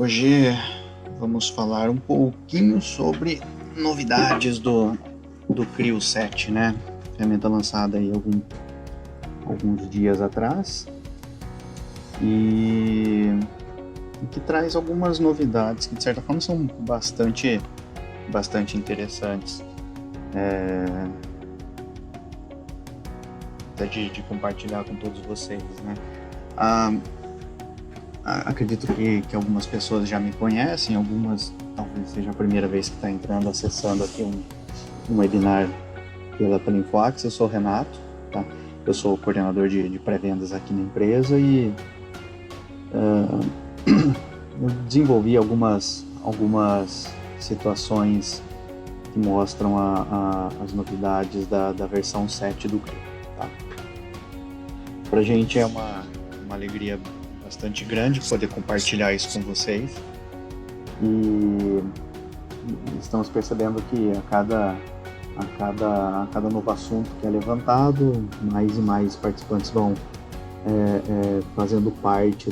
Hoje vamos falar um pouquinho sobre novidades do Creo 7, né? Ferramenta lançada aí alguns dias atrás e que traz algumas novidades que de certa forma são bastante interessantes, até de compartilhar com todos vocês, né? Acredito que algumas pessoas já me conhecem, algumas talvez seja a primeira vez que está entrando, acessando aqui um webinar pela InfoAx. Eu sou o Renato, tá? Eu sou o coordenador de pré-vendas aqui na empresa e eu desenvolvi algumas situações que mostram as novidades da versão 7 do Creo, tá? Pra gente é uma alegria bastante grande poder compartilhar isso com vocês e estamos percebendo que a cada novo assunto que é levantado, mais e mais participantes vão fazendo parte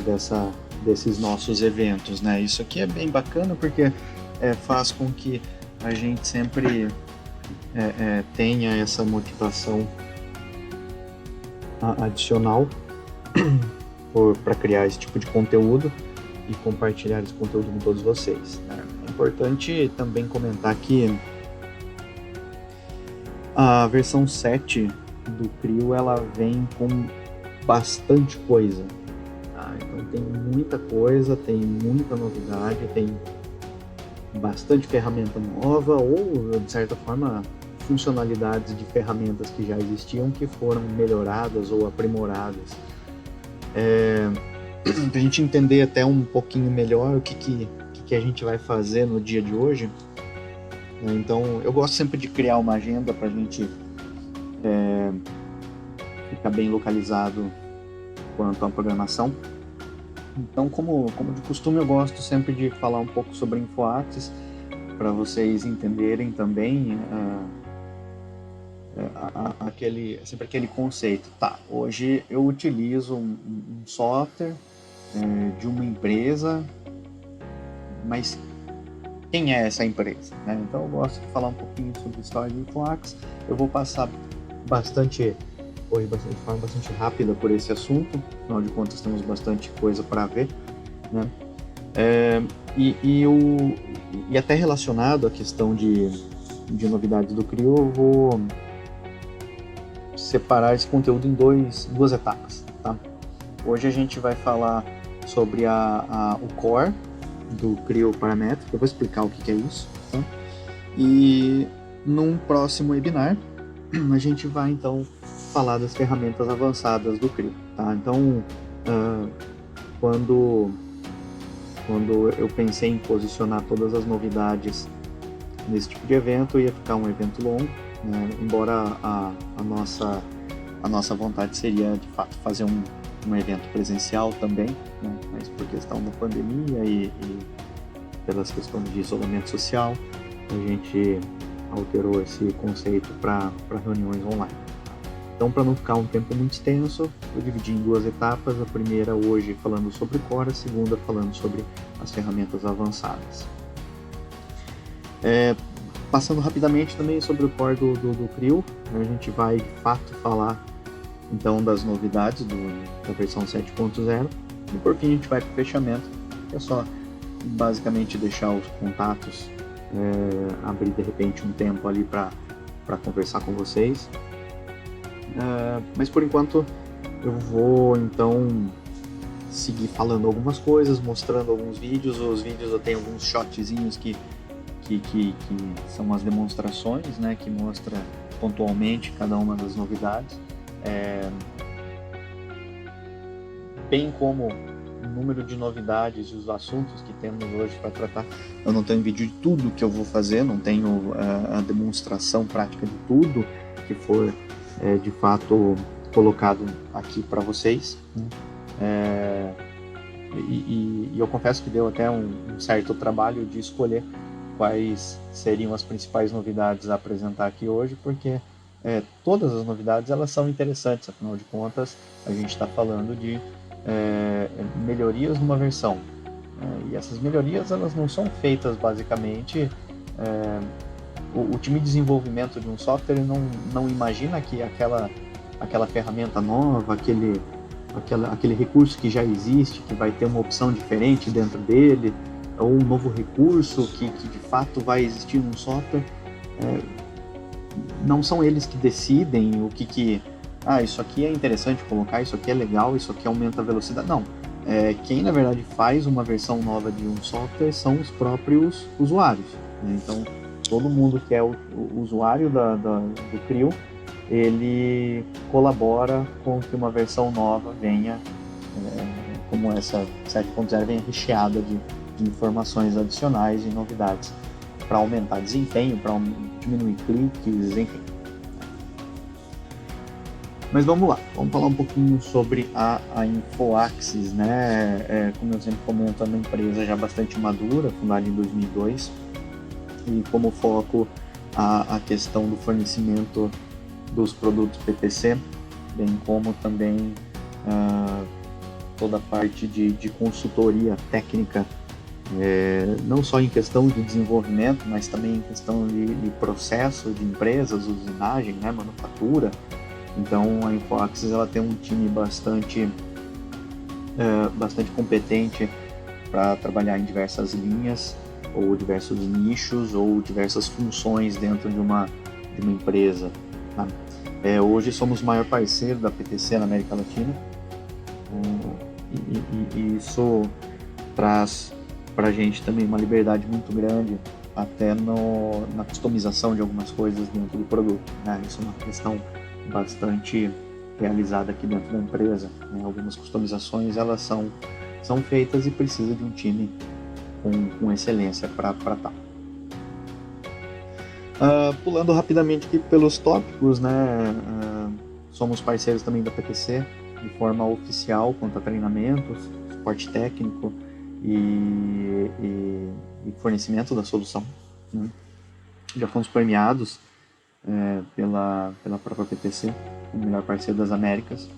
desses nossos eventos, né? Isso aqui é bem bacana porque faz com que a gente sempre tenha essa motivação adicional para criar esse tipo de conteúdo e compartilhar esse conteúdo com todos vocês, né? É importante também comentar que a versão 7 do Creo ela vem com bastante coisa, tá? Então tem muita coisa, tem muita novidade, tem bastante ferramenta nova ou, de certa forma, funcionalidades de ferramentas que já existiam que foram melhoradas ou aprimoradas. Para a gente entender até um pouquinho melhor o que a gente vai fazer no dia de hoje, né? Então eu gosto sempre de criar uma agenda para a gente ficar bem localizado quanto à programação. Então, como de costume, eu gosto sempre de falar um pouco sobre InfoAxis para vocês entenderem também sempre aquele conceito. Tá, hoje eu utilizo um software de uma empresa, mas quem é essa empresa, né? Então eu gosto de falar um pouquinho sobre a história de InfoAxis. Eu vou passar de forma bastante rápida por esse assunto, afinal de contas temos bastante coisa para ver, né? E até relacionado à questão de novidades do Creo, eu vou separar esse conteúdo em duas etapas, tá? Hoje a gente vai falar sobre o core do Creo Paramétrico. Eu vou explicar o que é isso, tá? E num próximo webinar a gente vai então falar das ferramentas avançadas do Creo, tá? Então quando eu pensei em posicionar todas as novidades nesse tipo de evento, ia ficar um evento longo, né? Embora a nossa vontade seria de fato fazer um evento presencial também, né? Mas por questão da pandemia e pelas questões de isolamento social, a gente alterou esse conceito para reuniões online. Então, para não ficar um tempo muito extenso, eu dividi em duas etapas. A primeira hoje falando sobre Core, a segunda falando sobre as ferramentas avançadas. Passando rapidamente também sobre o Core do Creo, a gente vai de fato falar então das novidades da versão 7.0 e por fim a gente vai para o fechamento, que é só basicamente deixar os contatos, abrir de repente um tempo ali para conversar com vocês. Mas por enquanto eu vou então seguir falando algumas coisas, mostrando alguns vídeos. Os vídeos eu tenho alguns shotzinhos que são as demonstrações, né, que mostra pontualmente cada uma das novidades, bem como o número de novidades e os assuntos que temos hoje para tratar. Eu não tenho vídeo de tudo que eu vou fazer, não tenho a demonstração prática de tudo que for de fato colocado aqui para vocês, né? E eu confesso que deu até um certo trabalho de escolher quais seriam as principais novidades a apresentar aqui hoje, porque todas as novidades elas são interessantes, afinal de contas a gente está falando de melhorias numa versão. E essas melhorias elas não são feitas basicamente. O time de desenvolvimento de um software não imagina que aquela ferramenta nova, aquele recurso que já existe, que vai ter uma opção diferente dentro dele, ou um novo recurso que de fato vai existir num software. Não são eles que decidem o que isso aqui é interessante colocar, isso aqui é legal, isso aqui aumenta a velocidade. Não. Quem na verdade faz uma versão nova de um software são os próprios usuários, né? Então todo mundo que é o usuário do CRIO, ele colabora com que uma versão nova venha, como essa 7.0, venha recheada de informações adicionais e novidades para aumentar desempenho, para diminuir cliques, enfim. Mas vamos lá, vamos falar um pouquinho sobre a InfoAxis, né? Como eu sempre comento, é uma empresa já bastante madura, fundada em 2002, e como foco a questão do fornecimento dos produtos PPC, bem como também toda a parte de consultoria técnica, não só em questão de desenvolvimento, mas também em questão de processo de empresas, usinagem, né, manufatura. Então a InfoAxis ela tem um time bastante competente para trabalhar em diversas linhas, ou diversos nichos, ou diversas funções dentro de uma empresa, tá? Hoje somos o maior parceiro da PTC na América Latina, e isso traz para a gente também uma liberdade muito grande, até na customização de algumas coisas dentro do produto, né? Isso é uma questão bastante realizada aqui dentro da empresa, né? Algumas customizações elas são feitas e precisa de um time com excelência para tal. Pulando rapidamente aqui pelos tópicos, né? Somos parceiros também da PTC de forma oficial quanto a treinamentos, suporte técnico e fornecimento da solução, né? Já fomos premiados pela própria PTC, o melhor parceiro das Américas.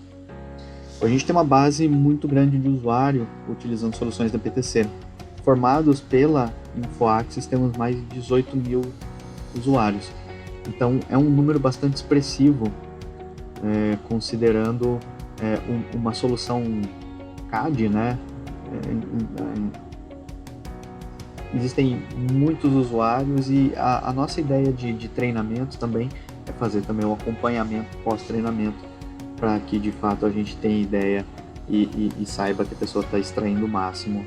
A gente tem uma base muito grande de usuário utilizando soluções da PTC. Formados pela InfoAxis, temos mais de 18 mil usuários. Então é um número bastante expressivo, considerando uma solução CAD, né? Existem muitos usuários e a nossa ideia de treinamento também é fazer também o acompanhamento pós-treinamento, para que de fato a gente tenha ideia e saiba que a pessoa está extraindo o máximo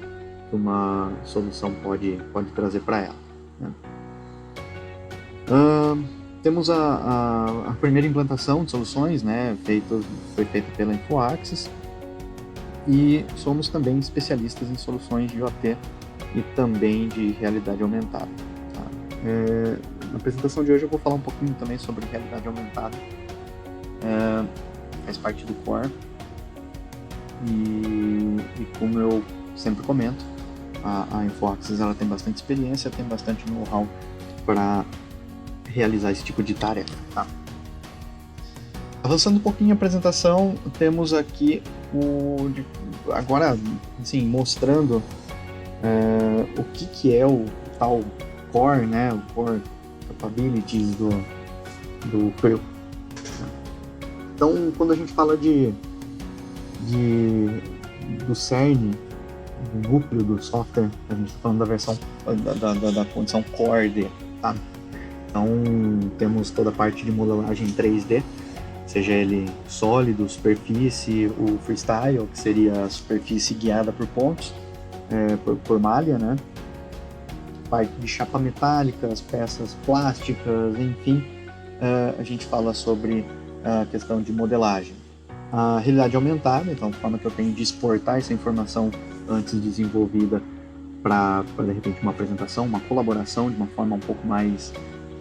que uma solução pode trazer para ela, né? Temos a primeira implantação de soluções, né? Foi feita pela InfoAxis, e somos também especialistas em soluções de IoT e também de realidade aumentada, tá? Na apresentação de hoje eu vou falar um pouquinho também sobre realidade aumentada. Faz parte do core, e como eu sempre comento, a InfoAxis ela tem bastante experiência, tem bastante know-how para realizar esse tipo de tarefa, tá? Avançando um pouquinho a apresentação, temos aqui agora, assim, mostrando o que é o tal core, né? O core capabilities do CRIO. Então, quando a gente fala do cerne, do núcleo do software, a gente está falando da versão da condição core dele, tá? Então, temos toda a parte de modelagem 3D, seja ele sólido, superfície, o freestyle, que seria a superfície guiada por pontos, por malha, né? Parte de chapa metálica, as peças plásticas, enfim, a gente fala sobre a questão de modelagem. A realidade aumentada, então a forma que eu tenho de exportar essa informação antes desenvolvida para de repente uma apresentação, uma colaboração de uma forma um pouco mais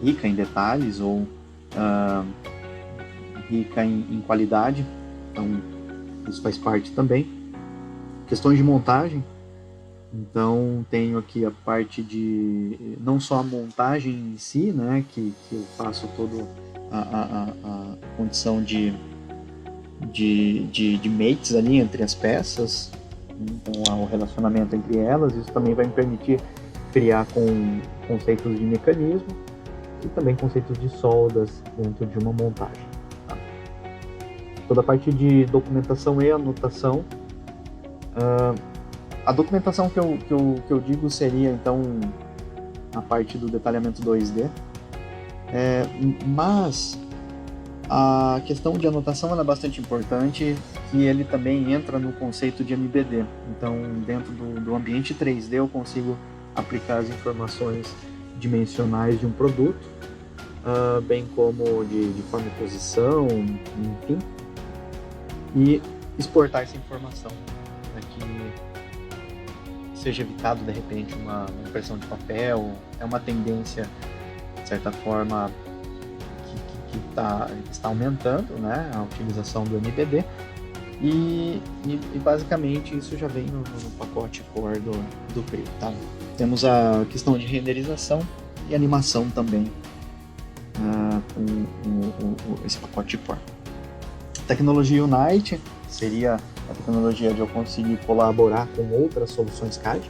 rica em detalhes ou rica em qualidade, então isso faz parte também. Questões de montagem, então tenho aqui a parte de não só a montagem em si, né, que eu faço toda a condição de mates ali entre as peças, Então, o relacionamento entre elas, isso também vai me permitir criar com conceitos de mecanismo e também conceitos de soldas dentro de uma montagem. Tá? Toda a parte de documentação e anotação. A documentação que eu digo seria, então, a parte do detalhamento 2D. Mas a questão de anotação é bastante importante e ele também entra no conceito de MBD. Então, dentro do ambiente 3D, eu consigo aplicar as informações dimensionais de um produto, bem como de forma e posição, enfim, e exportar essa informação para que seja evitado, de repente, uma impressão de papel. É uma tendência, de certa forma, que está aumentando, né, a utilização do MBD, e basicamente isso já vem no pacote core do Creo. Tá? Temos a questão de renderização e animação também com esse pacote core. Tecnologia Unite seria a tecnologia de eu conseguir colaborar com outras soluções CAD.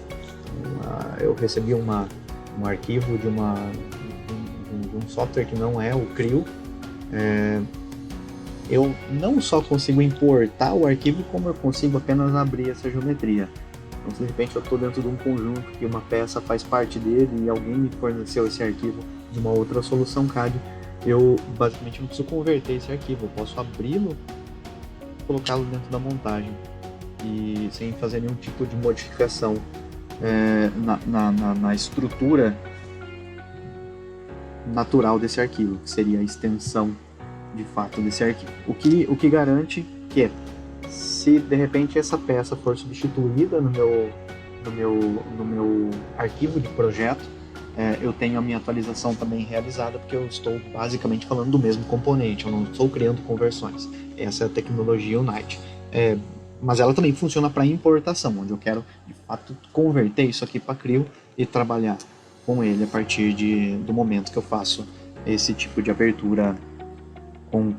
Eu recebi um arquivo de um software que não é o Creo. Eu não só consigo importar o arquivo, como eu consigo apenas abrir essa geometria. Então, se de repente eu estou dentro de um conjunto que uma peça faz parte dele e alguém me forneceu esse arquivo de uma outra solução CAD, eu basicamente não preciso converter esse arquivo, eu posso abri-lo e colocá-lo dentro da montagem e sem fazer nenhum tipo de modificação na estrutura natural desse arquivo, que seria a extensão de fato desse arquivo. O que garante que, se de repente essa peça for substituída no meu arquivo de projeto, eu tenho a minha atualização também realizada, porque eu estou basicamente falando do mesmo componente, eu não estou criando conversões. Essa é a tecnologia Unite. Mas ela também funciona para importação, onde eu quero de fato converter isso aqui para Creo e trabalhar com ele a partir do momento que eu faço esse tipo de abertura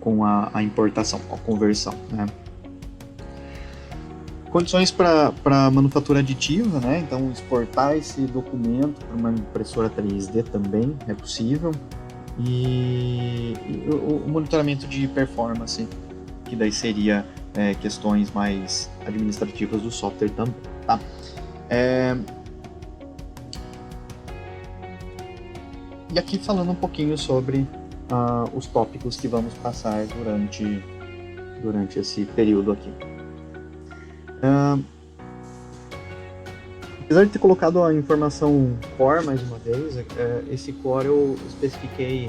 com a importação, com a conversão. Né? Condições para manufatura aditiva, né? Então exportar esse documento para uma impressora 3D também é possível, e o monitoramento de performance, que daí seria questões mais administrativas do software também. Tá? E aqui falando um pouquinho sobre os tópicos que vamos passar durante esse período aqui. Apesar de ter colocado a informação core mais uma vez, esse core eu especifiquei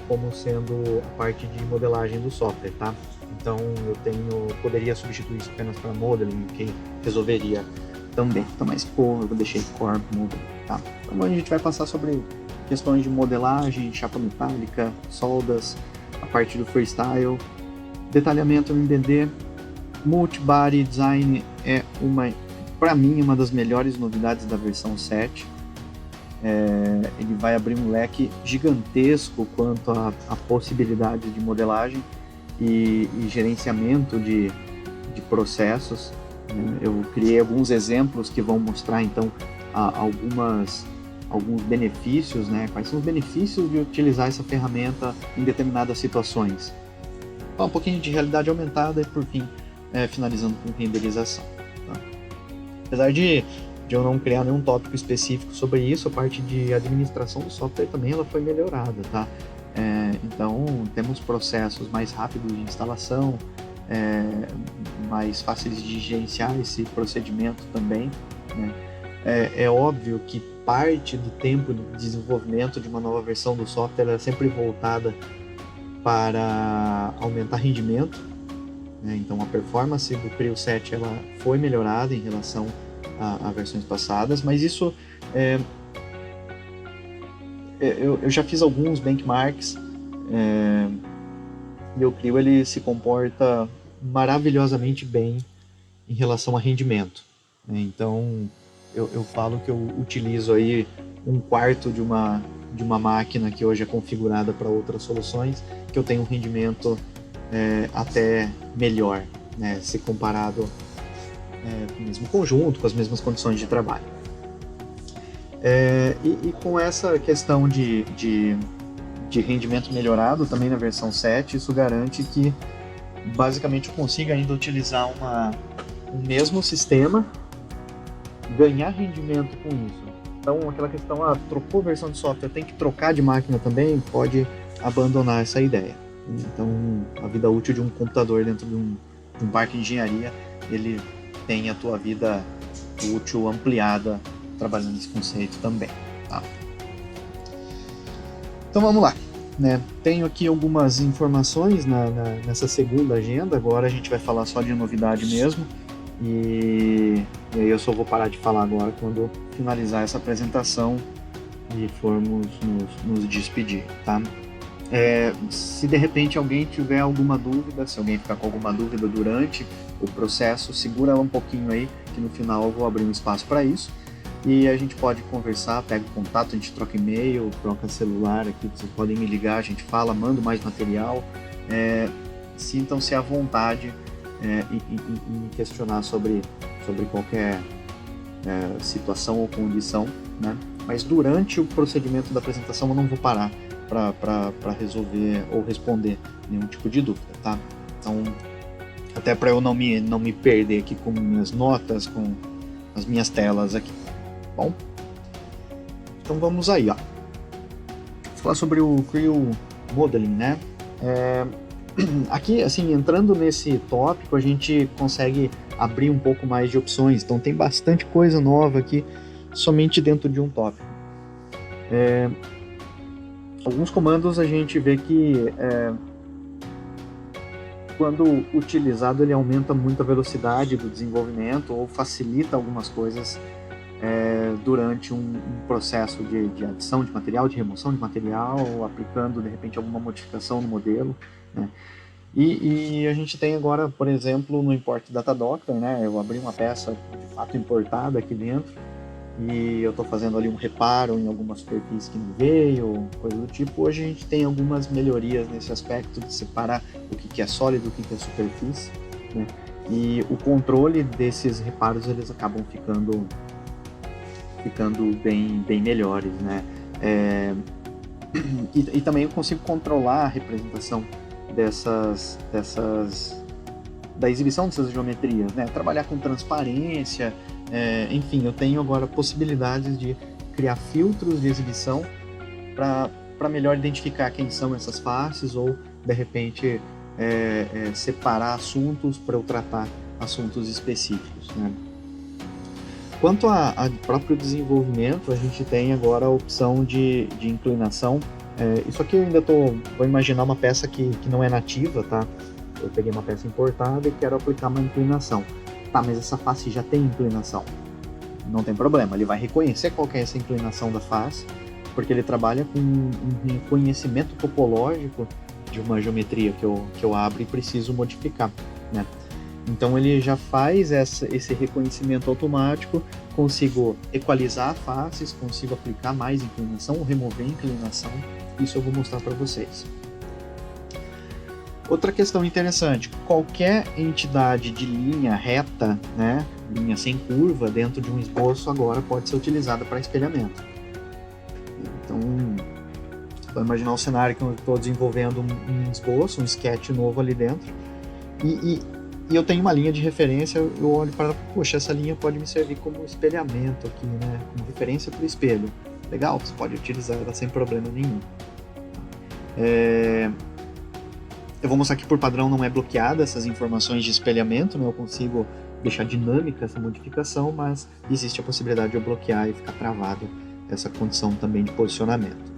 como sendo a parte de modelagem do software, tá? Então eu poderia substituir isso apenas para modeling, que resolveria também. Então, mas eu deixei core modeling, tá? Então a gente vai passar sobre questões de modelagem, chapa metálica, soldas, a parte do freestyle, detalhamento no MBD. Multi-body design é para mim, uma das melhores novidades da versão 7. Ele vai abrir um leque gigantesco quanto a possibilidades de modelagem e gerenciamento de processos. Eu criei alguns exemplos que vão mostrar então alguns benefícios, né? Quais são os benefícios de utilizar essa ferramenta em determinadas situações. Então, um pouquinho de realidade aumentada e, por fim, finalizando com renderização. Tá? Apesar de eu não criar nenhum tópico específico sobre isso, a parte de administração do software também ela foi melhorada. Tá? Então, temos processos mais rápidos de instalação, mais fáceis de gerenciar esse procedimento também. Né? É óbvio que parte do tempo de desenvolvimento de uma nova versão do software é sempre voltada para aumentar rendimento. Então a performance do Creo 7 ela foi melhorada em relação a versões passadas, mas isso eu já fiz alguns benchmarks e o Creo ele se comporta maravilhosamente bem em relação a rendimento. Então eu falo que eu utilizo aí 1/4 de uma máquina que hoje é configurada para outras soluções, que eu tenho um rendimento até melhor, né, se comparado com o mesmo conjunto, com as mesmas condições de trabalho. E com essa questão de rendimento melhorado também na versão 7, isso garante que basicamente eu consiga ainda utilizar o mesmo sistema, ganhar rendimento com isso. Então aquela questão, trocou versão de software, tem que trocar de máquina também, pode abandonar essa ideia. Então a vida útil de um computador dentro de um parque de engenharia, ele tem a tua vida útil ampliada trabalhando nesse conceito também, tá? Então vamos lá, né? Tenho aqui algumas informações nessa segunda agenda. Agora a gente vai falar só de novidade mesmo, e aí eu só vou parar de falar agora quando eu finalizar essa apresentação e formos nos despedir, tá? Se de repente alguém tiver alguma dúvida, se alguém ficar com alguma dúvida durante o processo, segura ela um pouquinho aí, que no final eu vou abrir um espaço para isso. E a gente pode conversar, pega o contato, a gente troca e-mail, troca celular aqui, vocês podem me ligar, a gente fala, manda mais material. Sintam-se à vontade em questionar sobre qualquer situação ou condição, né? Mas durante o procedimento da apresentação eu não vou parar para resolver ou responder nenhum tipo de dúvida, tá? Então, até para eu não me perder aqui com minhas notas, com as minhas telas aqui. Bom, então vamos aí, ó. Vou falar sobre o Creo Modeling, né? Aqui, assim, entrando nesse tópico, a gente consegue abrir um pouco mais de opções. Então tem bastante coisa nova aqui, somente dentro de um tópico. Alguns comandos a gente vê que quando utilizado ele aumenta muito a velocidade do desenvolvimento ou facilita algumas coisas durante um processo de adição de material, de remoção de material, ou aplicando de repente alguma modificação no modelo, né? E a gente tem agora, por exemplo, no Import Data Doctor, né? Eu abri uma peça de fato importada aqui dentro e eu estou fazendo ali um reparo em algumas superfícies que não veio, coisa do tipo. Hoje a gente tem algumas melhorias nesse aspecto de separar o que é sólido, o que é superfície, né? E o controle desses reparos eles acabam ficando bem melhores, né? E também eu consigo controlar a representação da exibição dessas geometrias, né? Trabalhar com transparência, enfim, eu tenho agora possibilidades de criar filtros de exibição para melhor identificar quem são essas faces ou de repente separar assuntos para eu tratar assuntos específicos, né? Quanto ao próprio desenvolvimento, a gente tem agora a opção de inclinação. Isso aqui eu ainda vou imaginar uma peça que não é nativa, tá? Eu peguei uma peça importada e quero aplicar uma inclinação. Tá, mas essa face já tem inclinação. Não tem problema, ele vai reconhecer qual que é essa inclinação da face, porque ele trabalha com um reconhecimento topológico de uma geometria que eu abro e preciso modificar, né? Então ele já faz esse reconhecimento automático, consigo equalizar faces, consigo aplicar mais inclinação ou remover inclinação. Isso eu vou mostrar para vocês. Outra questão interessante, qualquer entidade de linha reta, né, linha sem curva dentro de um esboço agora pode ser utilizada para espelhamento. Então, vou imaginar um cenário que eu estou desenvolvendo um esboço, um sketch novo ali dentro, e eu tenho uma linha de referência, eu olho para ela, poxa, essa linha pode me servir como espelhamento aqui, né? Como referência para o espelho. Legal, você pode utilizar ela sem problema nenhum. Eu vou mostrar que por padrão não é bloqueada essas informações de espelhamento, né? Eu consigo deixar dinâmica essa modificação, mas existe a possibilidade de eu bloquear e ficar travado essa condição também de posicionamento.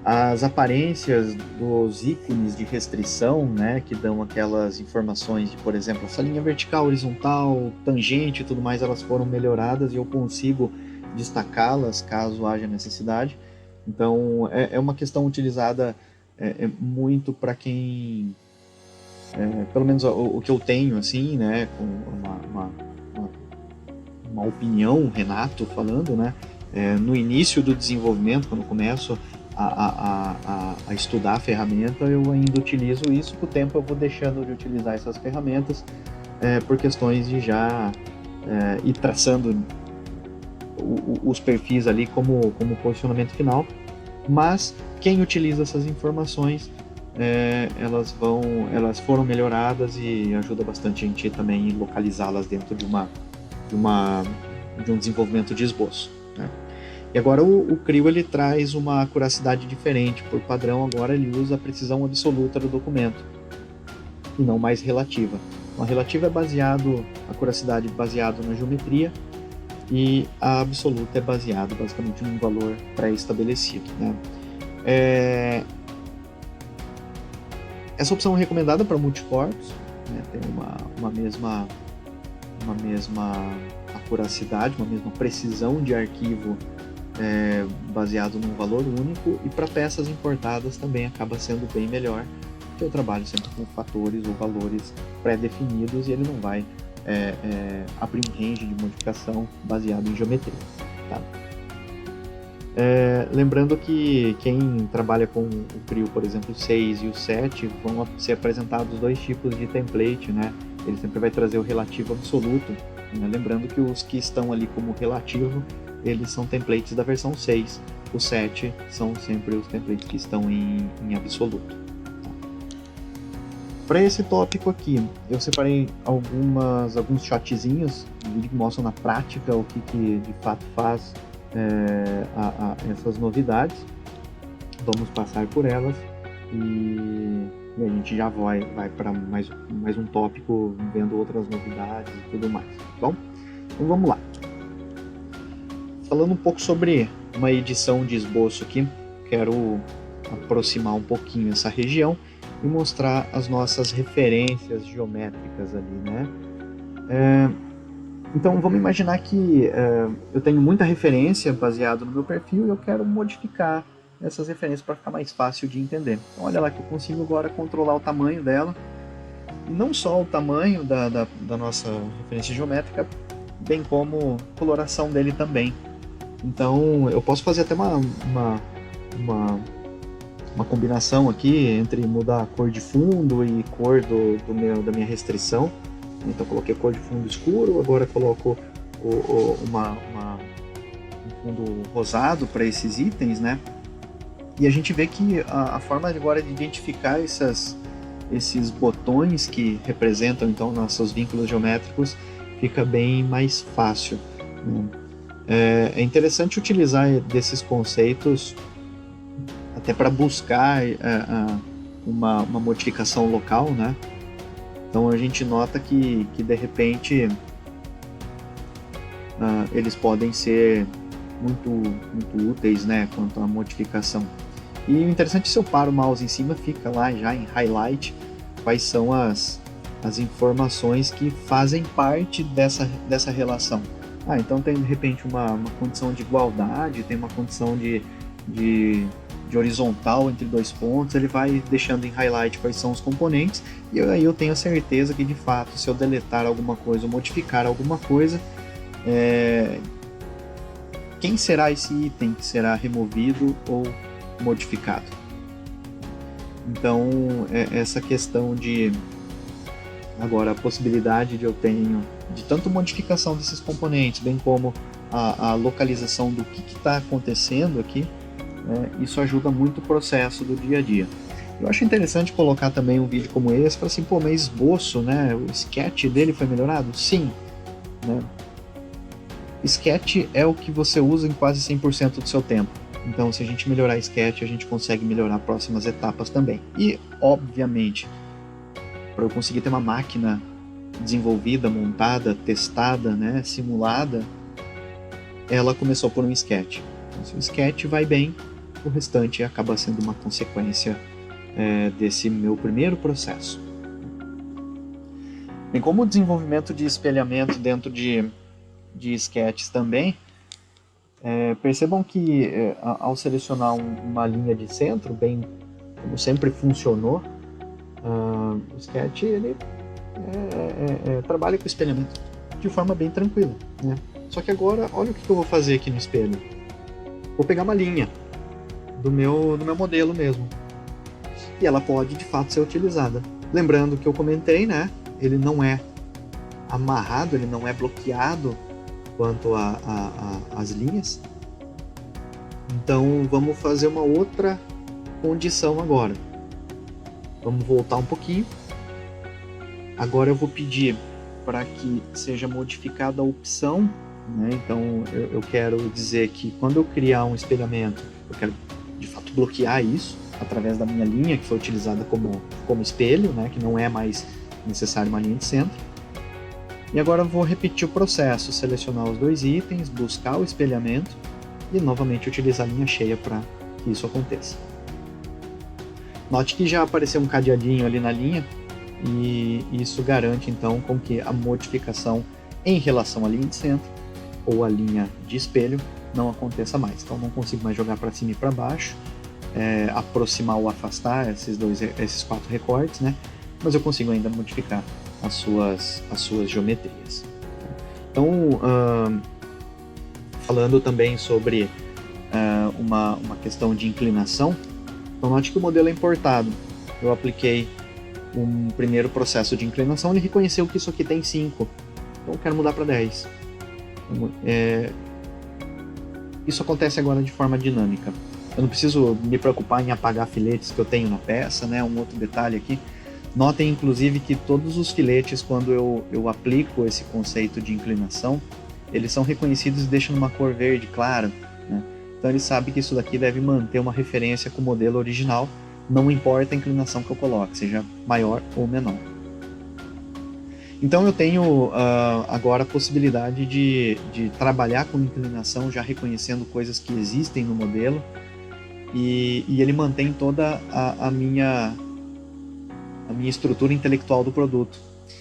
As aparências dos ícones de restrição, né, que dão aquelas informações de, por exemplo, essa linha vertical, horizontal, tangente e tudo mais, elas foram melhoradas e eu consigo destacá-las caso haja necessidade. Então, é uma questão utilizada muito para quem, pelo menos o que eu tenho, assim, né, com uma opinião, Renato falando, né, no início do desenvolvimento, quando eu começo a estudar a ferramenta, eu ainda utilizo isso. Com o tempo eu vou deixando de utilizar essas ferramentas, por questões de já ir traçando os perfis ali como posicionamento final, mas quem utiliza essas informações, elas foram melhoradas e ajuda bastante a gente também localizá-las dentro de um desenvolvimento de esboço, né? E agora o Creo ele traz uma acuracidade diferente. Por padrão, agora ele usa a precisão absoluta do documento e não mais relativa. Então, a relativa a acuracidade é baseado na geometria, e a absoluta é baseado basicamente num valor pré-estabelecido, né? Essa opção é recomendada para multicorpos, né? Tem uma mesma acuracidade, uma mesma precisão de arquivo baseado num valor único, e para peças importadas também acaba sendo bem melhor, porque eu trabalho sempre com fatores ou valores pré-definidos e ele não vai abrir um range de modificação baseado em geometria, tá? Lembrando que quem trabalha com o Creo, por exemplo, o 6 e o 7, vão ser apresentados dois tipos de template, né? Ele sempre vai trazer o relativo absoluto, né? Lembrando que os que estão ali como relativo, eles são templates da versão 6, o 7 são sempre os templates que estão em absoluto. Para esse tópico aqui, eu separei alguns shotzinhos que mostram na prática o que de fato faz essas novidades. Vamos passar por elas e a gente já vai para mais um tópico, vendo outras novidades e tudo mais, tá bom? Então vamos lá. Falando um pouco sobre uma edição de esboço aqui, quero aproximar um pouquinho essa região e mostrar as nossas referências geométricas ali, né? Então vamos imaginar que eu tenho muita referência baseado no meu perfil e eu quero modificar essas referências para ficar mais fácil de entender. Então olha lá que eu consigo agora controlar o tamanho dela, e não só o tamanho da nossa referência geométrica, bem como a coloração dele também. Então eu posso fazer até uma combinação aqui entre mudar a cor de fundo e cor da minha restrição. Então coloquei cor de fundo escuro, agora coloco um fundo rosado para esses itens, né? E a gente vê que a forma agora de identificar esses botões que representam então nossos vínculos geométricos fica bem mais fácil, né? É interessante utilizar desses conceitos até para buscar uma modificação local, né? Então a gente nota que de repente eles podem ser muito úteis, né, quanto à modificação. E o interessante é que se eu paro o mouse em cima, fica lá já em highlight quais são as informações que fazem parte dessa relação. Então tem de repente uma condição de igualdade, tem uma condição de horizontal entre dois pontos, ele vai deixando em highlight quais são os componentes, e aí eu tenho a certeza que de fato, se eu deletar alguma coisa ou modificar alguma coisa, quem será esse item que será removido ou modificado. Então essa questão de agora a possibilidade de eu tenho de tanto modificação desses componentes, bem como a localização do que está acontecendo aqui, isso ajuda muito o processo do dia a dia. Eu acho interessante colocar também um vídeo como esse para assim, mas esboço, né? O sketch dele foi melhorado? Sim, né? Sketch é o que você usa em quase 100% do seu tempo. Então, se a gente melhorar sketch, a gente consegue melhorar próximas etapas também. E, obviamente, para eu conseguir ter uma máquina desenvolvida, montada, testada, né, simulada, ela começou por um sketch. Então, se o sketch vai bem, o restante acaba sendo uma consequência desse meu primeiro processo. Bem, como o desenvolvimento de espelhamento dentro de sketches também, percebam que ao selecionar uma linha de centro, bem como sempre funcionou, o sketch ele trabalha com espelhamento de forma bem tranquila, né? Só que agora, olha o que eu vou fazer aqui no espelho. Vou pegar uma linha do meu modelo mesmo, e ela pode de fato ser utilizada. Lembrando que eu comentei, né? Ele não é amarrado, ele não é bloqueado quanto às linhas. Então vamos fazer uma outra condição agora. Vamos voltar um pouquinho. Agora eu vou pedir para que seja modificada a opção, né? Então eu quero dizer que quando eu criar um espelhamento, eu quero de fato bloquear isso através da minha linha que foi utilizada como espelho, né? Que não é mais necessário uma linha de centro. E agora eu vou repetir o processo, selecionar os dois itens, buscar o espelhamento e novamente utilizar a linha cheia para que isso aconteça. Note que já apareceu um cadeadinho ali na linha e isso garante então com que a modificação em relação à linha de centro ou à linha de espelho não aconteça mais. Então não consigo mais jogar para cima e para baixo, aproximar ou afastar esses 4 recortes, né? Mas eu consigo ainda modificar as suas geometrias. Então, falando também sobre uma questão de inclinação, então note que o modelo é importado. Eu apliquei um primeiro processo de inclinação, ele reconheceu que isso aqui tem 5, então eu quero mudar para 10. Isso acontece agora de forma dinâmica. Eu não preciso me preocupar em apagar filetes que eu tenho na peça, né? Um outro detalhe aqui. Notem, inclusive, que todos os filetes, quando eu aplico esse conceito de inclinação, eles são reconhecidos e deixam numa cor verde clara, né? Então ele sabe que isso daqui deve manter uma referência com o modelo original, não importa a inclinação que eu coloque, seja maior ou menor. Então eu tenho agora a possibilidade de trabalhar com inclinação, já reconhecendo coisas que existem no modelo, e ele mantém toda a minha estrutura intelectual do produto.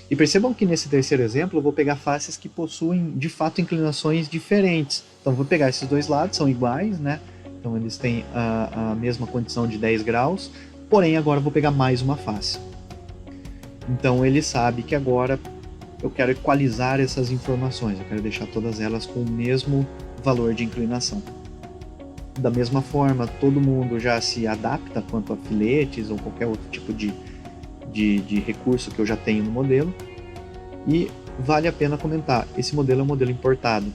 E percebam que nesse terceiro exemplo eu vou pegar faces que possuem de fato inclinações diferentes. Então vou pegar esses dois lados, são iguais, né? Então eles têm a mesma condição de 10 graus, porém agora eu vou pegar mais uma face. Então ele sabe que agora eu quero equalizar essas informações, eu quero deixar todas elas com o mesmo valor de inclinação. Da mesma forma, todo mundo já se adapta quanto a filetes ou qualquer outro tipo de recurso que eu já tenho no modelo. E vale a pena comentar, esse modelo é um modelo importado.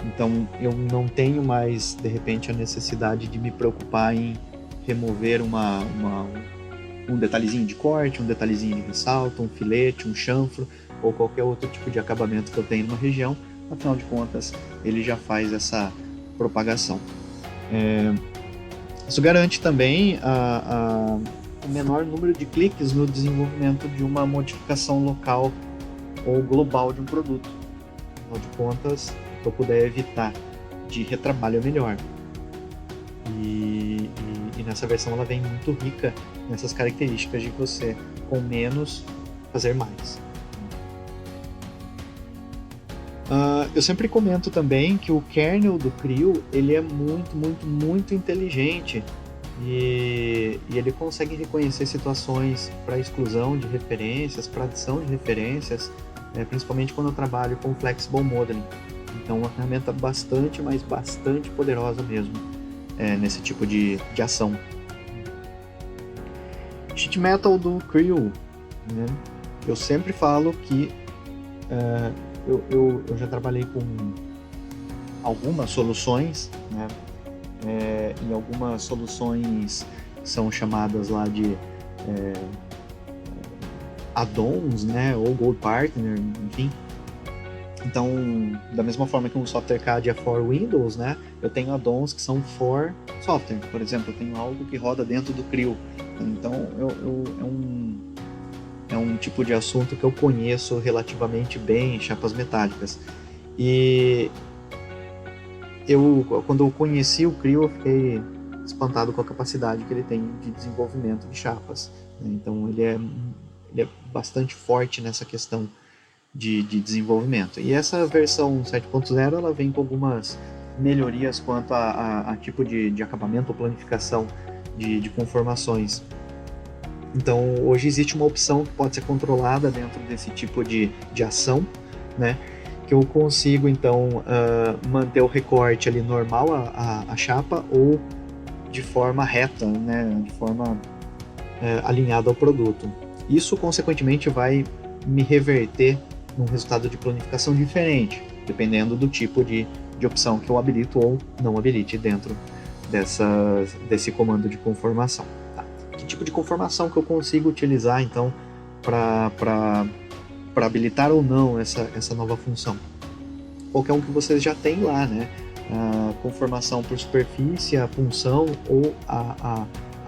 Então eu não tenho mais, de repente, a necessidade de me preocupar em remover um detalhezinho de corte, um detalhezinho de ressalto, um filete, um chanfro ou qualquer outro tipo de acabamento que eu tenho numa região. Afinal de contas, ele já faz essa propagação. Isso garante também o menor número de cliques no desenvolvimento de uma modificação local ou global de um produto. Afinal de contas, o que eu puder evitar de retrabalho é melhor. E nessa versão ela vem muito rica nessas características de você, com menos, fazer mais. Eu sempre comento também que o kernel do Creo ele é muito, muito, muito inteligente e ele consegue reconhecer situações para exclusão de referências, para adição de referências, principalmente quando eu trabalho com Flexible Modeling. Então é uma ferramenta bastante, mas bastante poderosa mesmo nesse tipo de ação. Sheet Metal do Creo, né? Eu sempre falo que eu já trabalhei com algumas soluções, né? E algumas soluções são chamadas lá de add-ons, né? Ou Gold Partner, enfim. Então, da mesma forma que um software CAD é for Windows, né? Eu tenho add-ons que são for software. Por exemplo, eu tenho algo que roda dentro do Creo. Então, é um tipo de assunto que eu conheço relativamente bem em chapas metálicas. E quando eu conheci o Creo, eu fiquei espantado com a capacidade que ele tem de desenvolvimento de chapas. Então ele é bastante forte nessa questão de desenvolvimento. E essa versão 7.0 ela vem com algumas melhorias quanto a tipo de acabamento ou planificação de conformações. Então hoje existe uma opção que pode ser controlada dentro desse tipo de ação, né? Que eu consigo então manter o recorte ali normal a chapa ou de forma reta, né? De forma alinhada ao produto. Isso consequentemente vai me reverter num resultado de planificação diferente, dependendo do tipo de opção que eu habilito ou não habilite dentro desse comando de conformação. Tá? Que tipo de conformação que eu consigo utilizar, então, para habilitar ou não essa nova função? Qualquer um que vocês já têm lá, né? A conformação por superfície, a punção ou a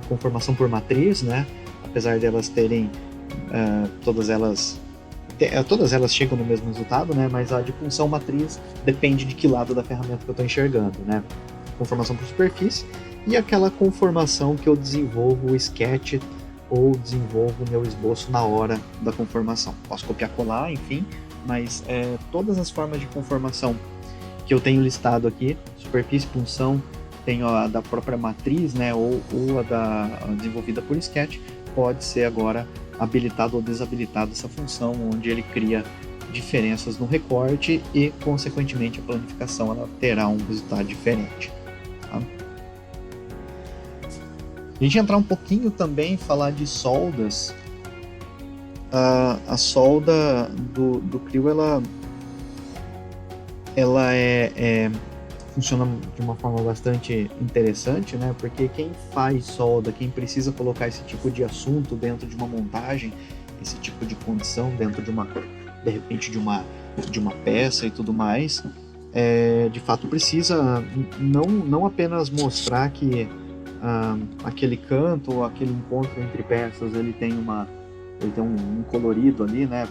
conformação por matriz, né? Apesar de elas terem todas elas chegam no mesmo resultado, né? Mas a de punção matriz depende de que lado da ferramenta que eu estou enxergando, né? Conformação por superfície e aquela conformação que eu desenvolvo o sketch ou desenvolvo o meu esboço na hora da conformação. Posso copiar, colar, enfim, mas todas as formas de conformação que eu tenho listado aqui, superfície, punção, tenho a da própria matriz, né, ou a desenvolvida por sketch, pode ser agora habilitado ou desabilitado essa função, onde ele cria diferenças no recorte e, consequentemente, a planificação ela terá um resultado diferente. Tá? A gente entrar um pouquinho também, falar de soldas. A solda do Creo, ela funciona de uma forma bastante interessante, né? Porque quem faz solda, quem precisa colocar esse tipo de assunto dentro de uma montagem, esse tipo de condição dentro de repente de uma peça e tudo mais, de fato precisa não apenas mostrar que aquele canto ou aquele encontro entre peças ele tem um colorido ali, né?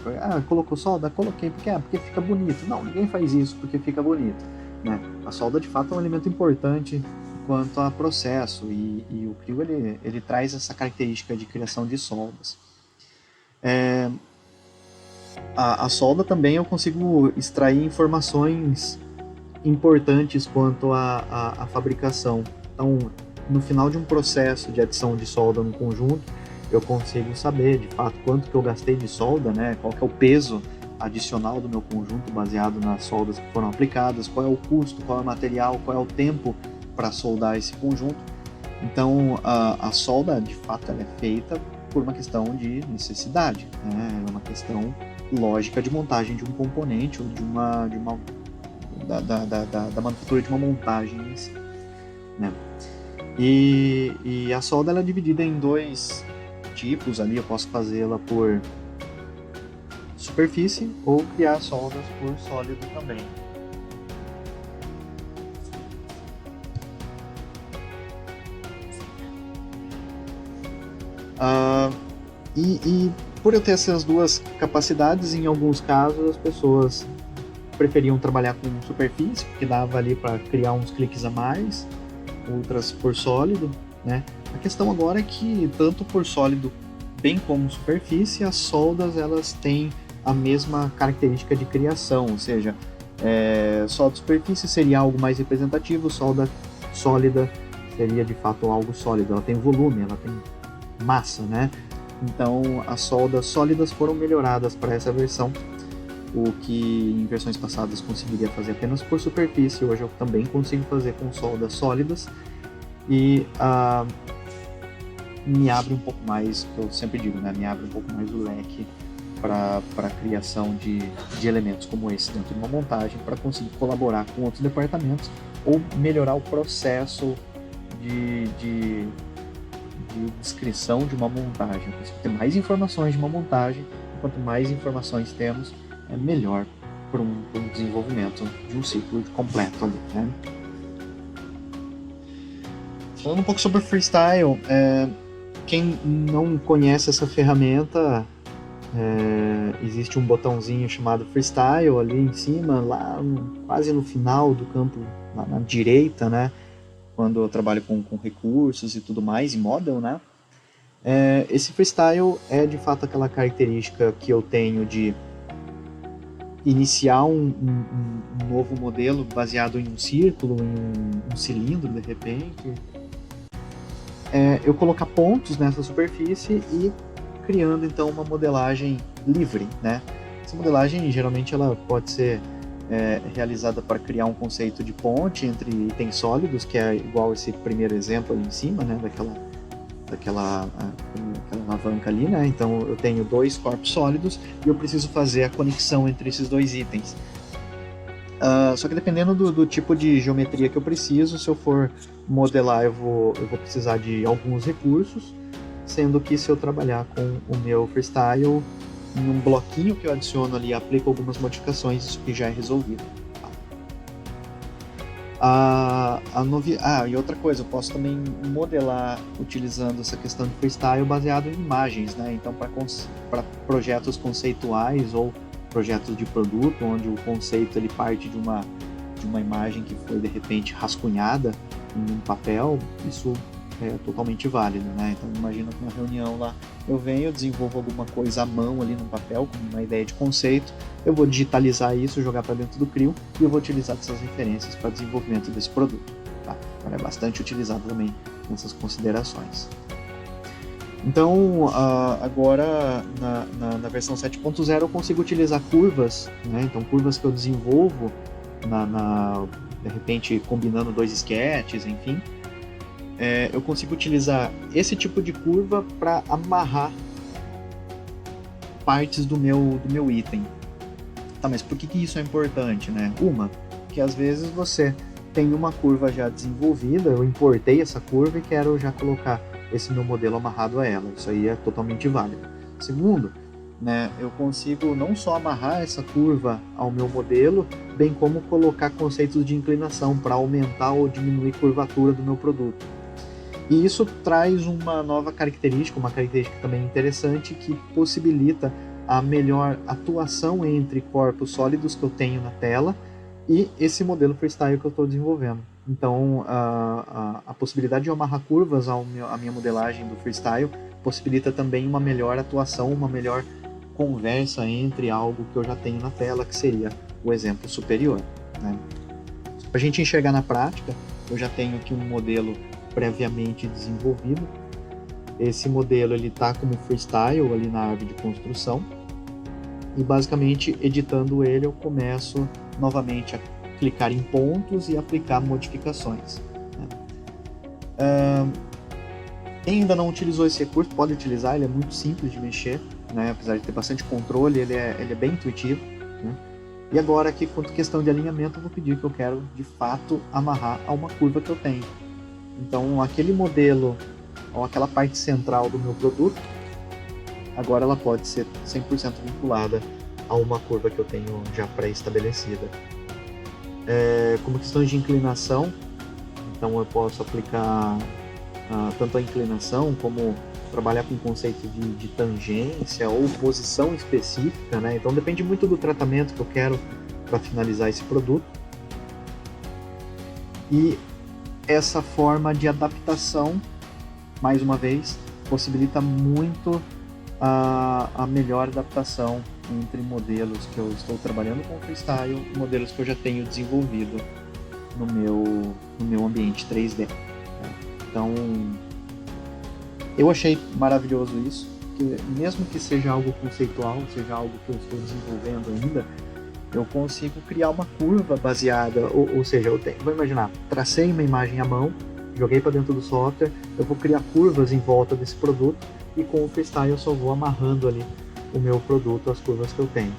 Colocou solda? Coloquei. Porque fica bonito. Não, ninguém faz isso porque fica bonito, né? A solda, de fato, é um elemento importante quanto a processo e o Creo, ele traz essa característica de criação de soldas. A solda também eu consigo extrair informações importantes quanto à fabricação. Então, no final de um processo de adição de solda no conjunto, eu consigo saber, de fato, quanto que eu gastei de solda, né? Qual que é o peso adicional do meu conjunto baseado nas soldas que foram aplicadas, qual é o custo, qual é o material, qual é o tempo para soldar esse conjunto. Então, a solda, de fato, ela é feita por uma questão de necessidade, né? É uma questão lógica de montagem de um componente ou da manufatura de uma montagem em si, né? E a solda ela é dividida em dois tipos ali. Eu posso fazê-la por superfície ou criar soldas por sólido também. E por eu ter essas duas capacidades, em alguns casos as pessoas preferiam trabalhar com superfície, porque dava ali para criar uns cliques a mais, outras por sólido, né? A questão agora é que tanto por sólido bem como superfície, as soldas elas têm a mesma característica de criação, ou seja, solda superfície seria algo mais representativo, solda sólida seria de fato algo sólido, ela tem volume, ela tem massa, né? Então as soldas sólidas foram melhoradas para essa versão, o que em versões passadas conseguiria fazer apenas por superfície, hoje eu também consigo fazer com soldas sólidas e me abre um pouco mais, que eu sempre digo, né? Me abre um pouco mais o leque para a criação de elementos como esse dentro de uma montagem, para conseguir colaborar com outros departamentos ou melhorar o processo de descrição de uma montagem. Eu consigo ter mais informações de uma montagem, e quanto mais informações temos, é melhor para um desenvolvimento de um ciclo completo ali, né? Falando um pouco sobre o Freestyle, quem não conhece essa ferramenta, existe um botãozinho chamado Freestyle ali em cima, lá quase no final do campo, lá na direita, né? Quando eu trabalho com recursos e tudo mais, em Model, né? Esse Freestyle é de fato aquela característica que eu tenho de iniciar um novo modelo baseado em um círculo, em um cilindro, de repente. Eu colocar pontos nessa superfície e criando então uma modelagem livre, né? Essa modelagem geralmente ela pode ser realizada para criar um conceito de ponte entre itens sólidos, que é igual esse primeiro exemplo ali em cima, né? aquela alavanca ali, né? Então eu tenho dois corpos sólidos e eu preciso fazer a conexão entre esses dois itens. Só que dependendo do tipo de geometria que eu preciso, se eu for modelar, eu vou precisar de alguns recursos, sendo que se eu trabalhar com o meu freestyle, em um bloquinho que eu adiciono ali, aplico algumas modificações, isso que já é resolvido. E outra coisa, eu posso também modelar utilizando essa questão de freestyle baseado em imagens, né? Então, para projetos conceituais ou projetos de produto, onde o conceito ele parte de uma imagem que foi de repente rascunhada em um papel, isso é totalmente válido, né? Então, imagina que uma reunião lá, eu venho, desenvolvo alguma coisa à mão ali no papel, com uma ideia de conceito, eu vou digitalizar isso, jogar para dentro do Creo e eu vou utilizar essas referências para desenvolvimento desse produto. Tá? Então, é bastante utilizado também nessas considerações. Então, agora na versão 7.0 eu consigo utilizar curvas, né? Então curvas que eu desenvolvo, de repente combinando dois sketches, enfim, eu consigo utilizar esse tipo de curva para amarrar partes do meu item. Tá, mas por que isso é importante, né? Que às vezes você tem uma curva já desenvolvida, eu importei essa curva e quero já colocar esse meu modelo amarrado a ela. Isso aí é totalmente válido. Segundo, né, eu consigo não só amarrar essa curva ao meu modelo, bem como colocar conceitos de inclinação para aumentar ou diminuir a curvatura do meu produto. E isso traz uma nova característica, uma característica também interessante, que possibilita a melhor atuação entre corpos sólidos que eu tenho na tela e esse modelo freestyle que eu estou desenvolvendo. Então, a possibilidade de eu amarrar curvas à minha modelagem do freestyle possibilita também uma melhor atuação, uma melhor conversa entre algo que eu já tenho na tela, que seria o exemplo superior, né? Para a gente enxergar na prática, eu já tenho aqui um modelo previamente desenvolvido. Esse modelo ele está como freestyle ali na árvore de construção e basicamente editando ele eu começo novamente a clicar em pontos e aplicar modificações, né? Quem ainda não utilizou esse recurso pode utilizar, ele é muito simples de mexer, né? Apesar de ter bastante controle, ele é bem intuitivo, né? E agora aqui, quanto questão de alinhamento, eu vou pedir que eu quero de fato amarrar a uma curva que eu tenho. Então aquele modelo, ou aquela parte central do meu produto, agora ela pode ser 100% vinculada a uma curva que eu tenho já pré-estabelecida. Como questões de inclinação, então eu posso aplicar tanto a inclinação como trabalhar com o conceito de tangência ou posição específica, né? Então depende muito do tratamento que eu quero para finalizar esse produto. E essa forma de adaptação, mais uma vez, possibilita muito a melhor adaptação entre modelos que eu estou trabalhando com freestyle e modelos que eu já tenho desenvolvido no meu ambiente 3D. Então, eu achei maravilhoso isso, porque mesmo que seja algo conceitual, seja algo que eu estou desenvolvendo ainda, eu consigo criar uma curva baseada, ou seja, vou imaginar, tracei uma imagem à mão, joguei para dentro do software, eu vou criar curvas em volta desse produto e com o freestyle eu só vou amarrando ali o meu produto às curvas que eu tenho.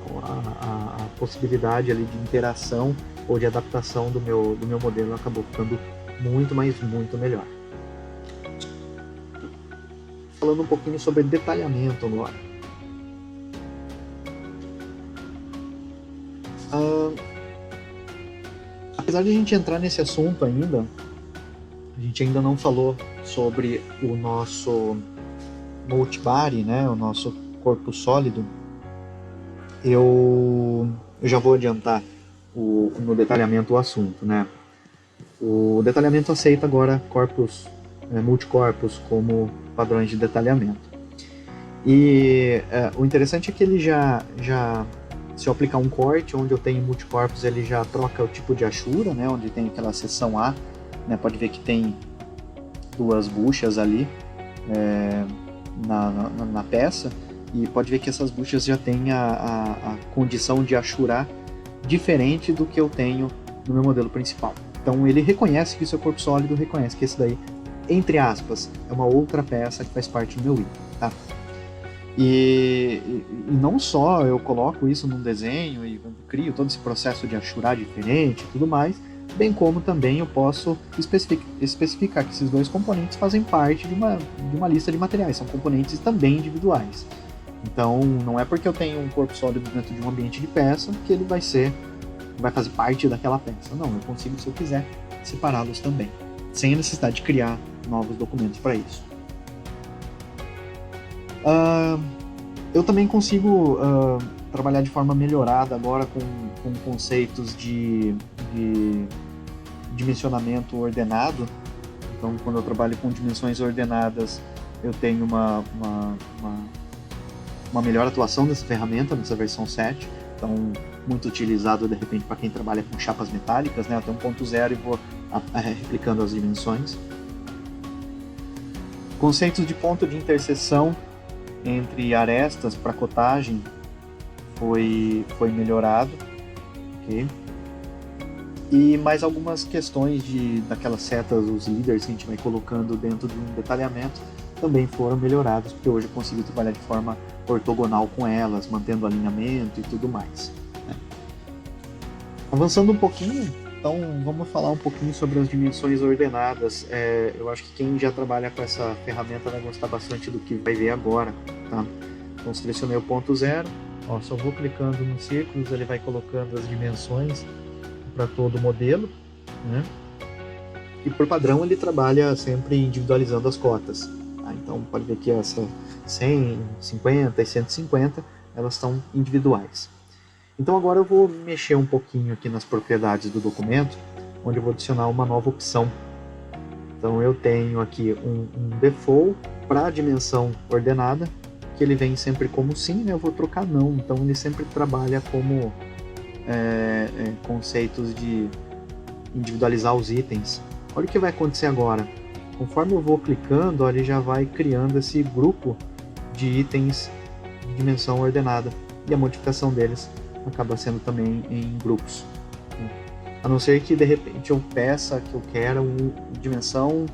Então, a possibilidade ali de interação ou de adaptação do meu modelo acabou ficando muito, mas muito melhor. Falando um pouquinho sobre detalhamento agora. Apesar de a gente entrar nesse assunto ainda, a gente ainda não falou sobre o nosso multibody, né, o nosso corpo sólido. Eu já vou adiantar no detalhamento o assunto, né? O detalhamento aceita agora corpos multicorpos como padrões de detalhamento. E o interessante é que ele já se eu aplicar um corte onde eu tenho multicorpos, ele já troca o tipo de achura, né? Onde tem aquela seção A, né? Pode ver que tem duas buchas ali na peça, e pode ver que essas buchas já têm a condição de achurar diferente do que eu tenho no meu modelo principal. Então ele reconhece que isso é corpo sólido, reconhece que esse daí entre aspas, é uma outra peça que faz parte do meu item, tá? E não só eu coloco isso num desenho e crio todo esse processo de achurar diferente e tudo mais, bem como também eu posso especificar que esses dois componentes fazem parte de uma lista de materiais, são componentes também individuais. Então, não é porque eu tenho um corpo sólido dentro de um ambiente de peça que ele vai fazer parte daquela peça. Não, eu consigo, se eu quiser, separá-los também, sem a necessidade de criar novos documentos para isso. Eu também consigo trabalhar de forma melhorada agora com conceitos de dimensionamento ordenado. Então, quando eu trabalho com dimensões ordenadas, eu tenho uma melhor atuação dessa ferramenta, nessa versão 7. Então, muito utilizado, de repente, para quem trabalha com chapas metálicas, né? Até 1.0 e vou replicando as dimensões. Conceitos de ponto de interseção entre arestas para cotagem foi melhorado, ok? E mais algumas questões daquelas setas, os leaders que a gente vai colocando dentro de um detalhamento, também foram melhoradas, porque hoje eu consigo trabalhar de forma ortogonal com elas, mantendo o alinhamento e tudo mais, né? Avançando um pouquinho, então vamos falar um pouquinho sobre as dimensões ordenadas. Eu acho que quem já trabalha com essa ferramenta vai gostar bastante do que vai ver agora, tá? Então selecionei o ponto zero, só vou clicando nos círculos, ele vai colocando as dimensões para todo o modelo, né? E por padrão ele trabalha sempre individualizando as cotas, tá? Então pode ver que essa 100, 50 e 150 elas estão individuais. Então agora eu vou mexer um pouquinho aqui nas propriedades do documento, onde eu vou adicionar uma nova opção. Então eu tenho aqui um default para a dimensão ordenada, que ele vem sempre como sim, né? Eu vou trocar não, então ele sempre trabalha como conceitos de individualizar os itens. Olha o que vai acontecer agora. Conforme eu vou clicando, ele já vai criando esse grupo de itens de dimensão ordenada, e a modificação deles acaba sendo também em grupos. A não ser que de repente eu peça que eu quero uma dimensão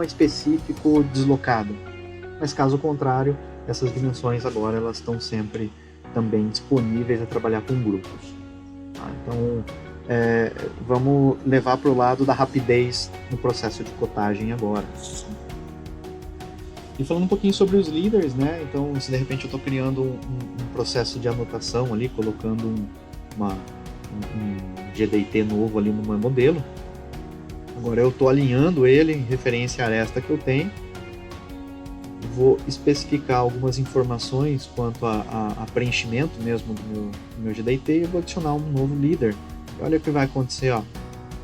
específico deslocada. Mas caso contrário, essas dimensões agora elas estão sempre também disponíveis a trabalhar com grupos. Então vamos levar para o lado da rapidez no processo de cotagem agora. E falando um pouquinho sobre os leaders, né? Então, se de repente eu estou criando um processo de anotação ali, colocando um GDT novo ali no meu modelo, agora eu estou alinhando ele em referência à aresta que eu tenho, vou especificar algumas informações quanto a preenchimento mesmo do meu GDT e vou adicionar um novo leader. E olha o que vai acontecer,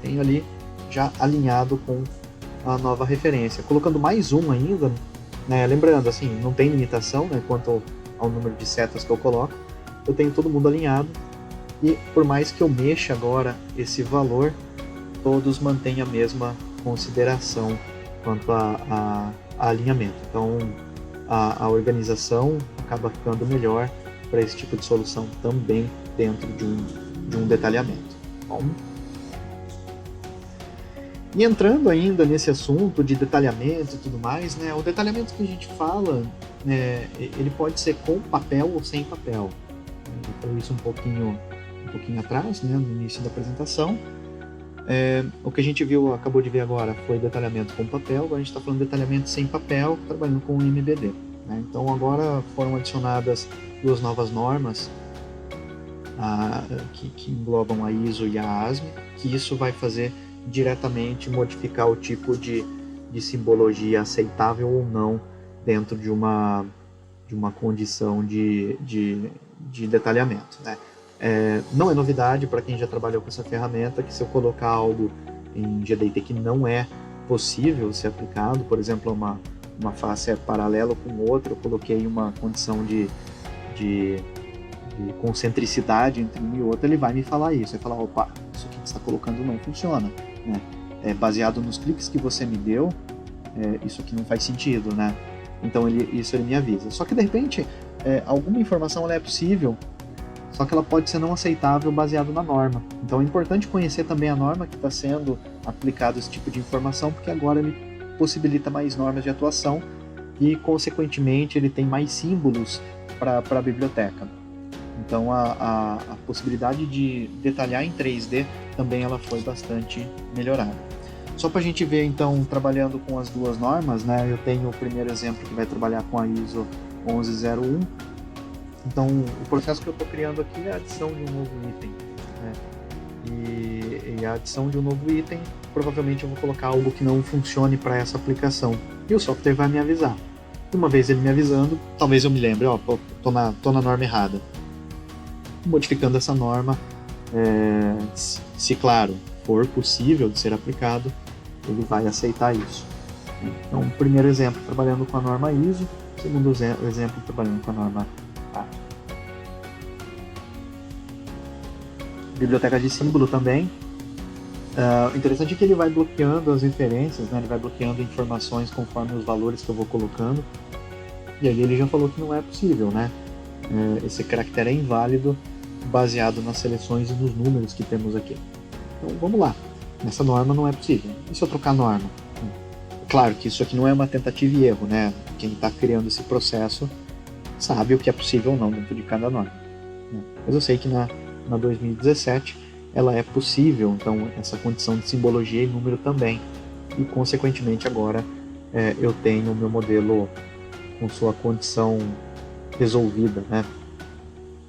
tenho ali já alinhado com a nova referência, colocando mais um ainda. Lembrando, assim, não tem limitação, né, quanto ao número de setas que eu coloco. Eu tenho todo mundo alinhado e por mais que eu mexa agora esse valor, todos mantêm a mesma consideração quanto a alinhamento. Então a organização acaba ficando melhor para esse tipo de solução também dentro de um detalhamento. Bom, e entrando ainda nesse assunto de detalhamento e tudo mais, né, o detalhamento que a gente fala, ele pode ser com papel ou sem papel. Eu falei isso um pouquinho atrás, né, no início da apresentação. O que a gente acabou de ver agora foi detalhamento com papel, agora a gente está falando de detalhamento sem papel, trabalhando com MBD. Né? Então agora foram adicionadas duas novas normas que englobam a ISO e a ASME, que isso vai fazer diretamente modificar o tipo de simbologia aceitável ou não dentro de uma condição de detalhamento, né? Não é novidade para quem já trabalhou com essa ferramenta que se eu colocar algo em GDT que não é possível ser aplicado, por exemplo, uma face é paralela com outra, eu coloquei uma condição de concentricidade entre um e outro, ele vai me falar isso, vai falar, opa, isso aqui que você está colocando não funciona, né? Baseado nos cliques que você me deu, isso aqui não faz sentido, né? Então isso ele me avisa. Só que de repente alguma informação ela é possível, só que ela pode ser não aceitável baseado na norma. Então é importante conhecer também a norma que está sendo aplicado esse tipo de informação, porque agora ele possibilita mais normas de atuação e, consequentemente, ele tem mais símbolos para a biblioteca. Então, a possibilidade de detalhar em 3D também ela foi bastante melhorada. Só para a gente ver, então, trabalhando com as duas normas, né? Eu tenho o primeiro exemplo que vai trabalhar com a ISO 1101. Então, o processo que eu estou criando aqui é a adição de um novo item, né? E a adição de um novo item, provavelmente eu vou colocar algo que não funcione para essa aplicação. E o software vai me avisar. Uma vez ele me avisando, talvez eu me lembre, tô na norma errada. Modificando essa norma, se claro, for possível de ser aplicado, ele vai aceitar isso. Então, primeiro exemplo, trabalhando com a norma ISO. Segundo exemplo, trabalhando com a norma A. Biblioteca de símbolo também. O interessante é que ele vai bloqueando as referências, né? Ele vai bloqueando informações conforme os valores que eu vou colocando. E aí ele já falou que não é possível, né? Esse caractere é inválido baseado nas seleções e nos números que temos aqui. Então vamos lá. Nessa norma não é possível. E se eu trocar a norma? Claro que isso aqui não é uma tentativa e erro, né? Quem está criando esse processo sabe o que é possível ou não dentro de cada norma. Mas eu sei que na 2017 ela é possível, então essa condição de simbologia e número também. E consequentemente agora eu tenho o meu modelo com sua condição resolvida, né?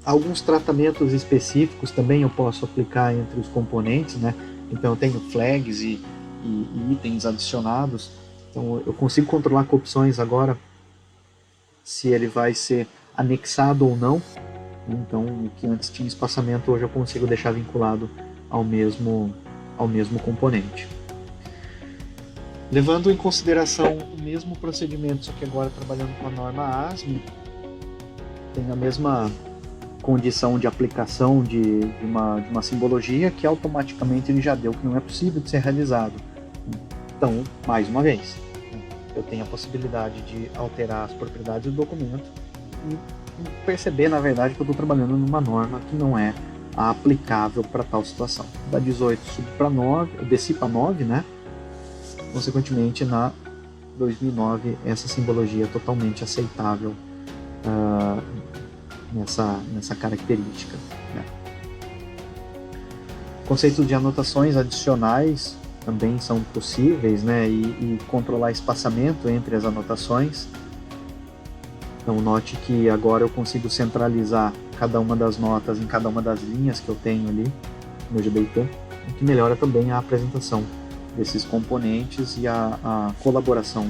Alguns tratamentos específicos também eu posso aplicar entre os componentes, né? Então eu tenho flags e itens adicionados. Então eu consigo controlar com opções agora se ele vai ser anexado ou não. Então o que antes tinha espaçamento hoje eu consigo deixar vinculado ao mesmo componente. Levando em consideração o mesmo procedimento, só que agora trabalhando com a norma ASME, tem a mesma condição de aplicação de uma simbologia que automaticamente ele já deu que não é possível de ser realizado. Então, mais uma vez, eu tenho a possibilidade de alterar as propriedades do documento e perceber, na verdade, que eu estou trabalhando numa norma que não é aplicável para tal situação. Da 18 subi para 9, eu desci para 9, né? Consequentemente, na 2009, essa simbologia é totalmente aceitável nessa característica, né? Conceitos de anotações adicionais também são possíveis, né? E controlar espaçamento entre as anotações. Então note que agora eu consigo centralizar cada uma das notas em cada uma das linhas que eu tenho ali no GBIT, o que melhora também a apresentação desses componentes e a colaboração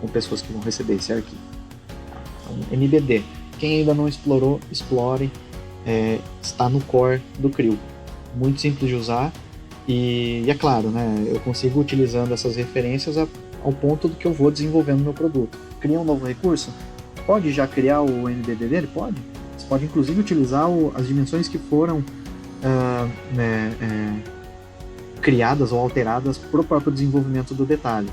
com pessoas que vão receber esse arquivo. Então, MBD. Quem ainda não explorou, explore. Está no core do CRIO. Muito simples de usar e é claro, né, eu consigo utilizando essas referências ao ponto do que eu vou desenvolvendo meu produto. Cria um novo recurso? Pode já criar o MBD dele? Pode. Você pode inclusive utilizar as dimensões que foram criadas ou alteradas para o próprio desenvolvimento do detalhe.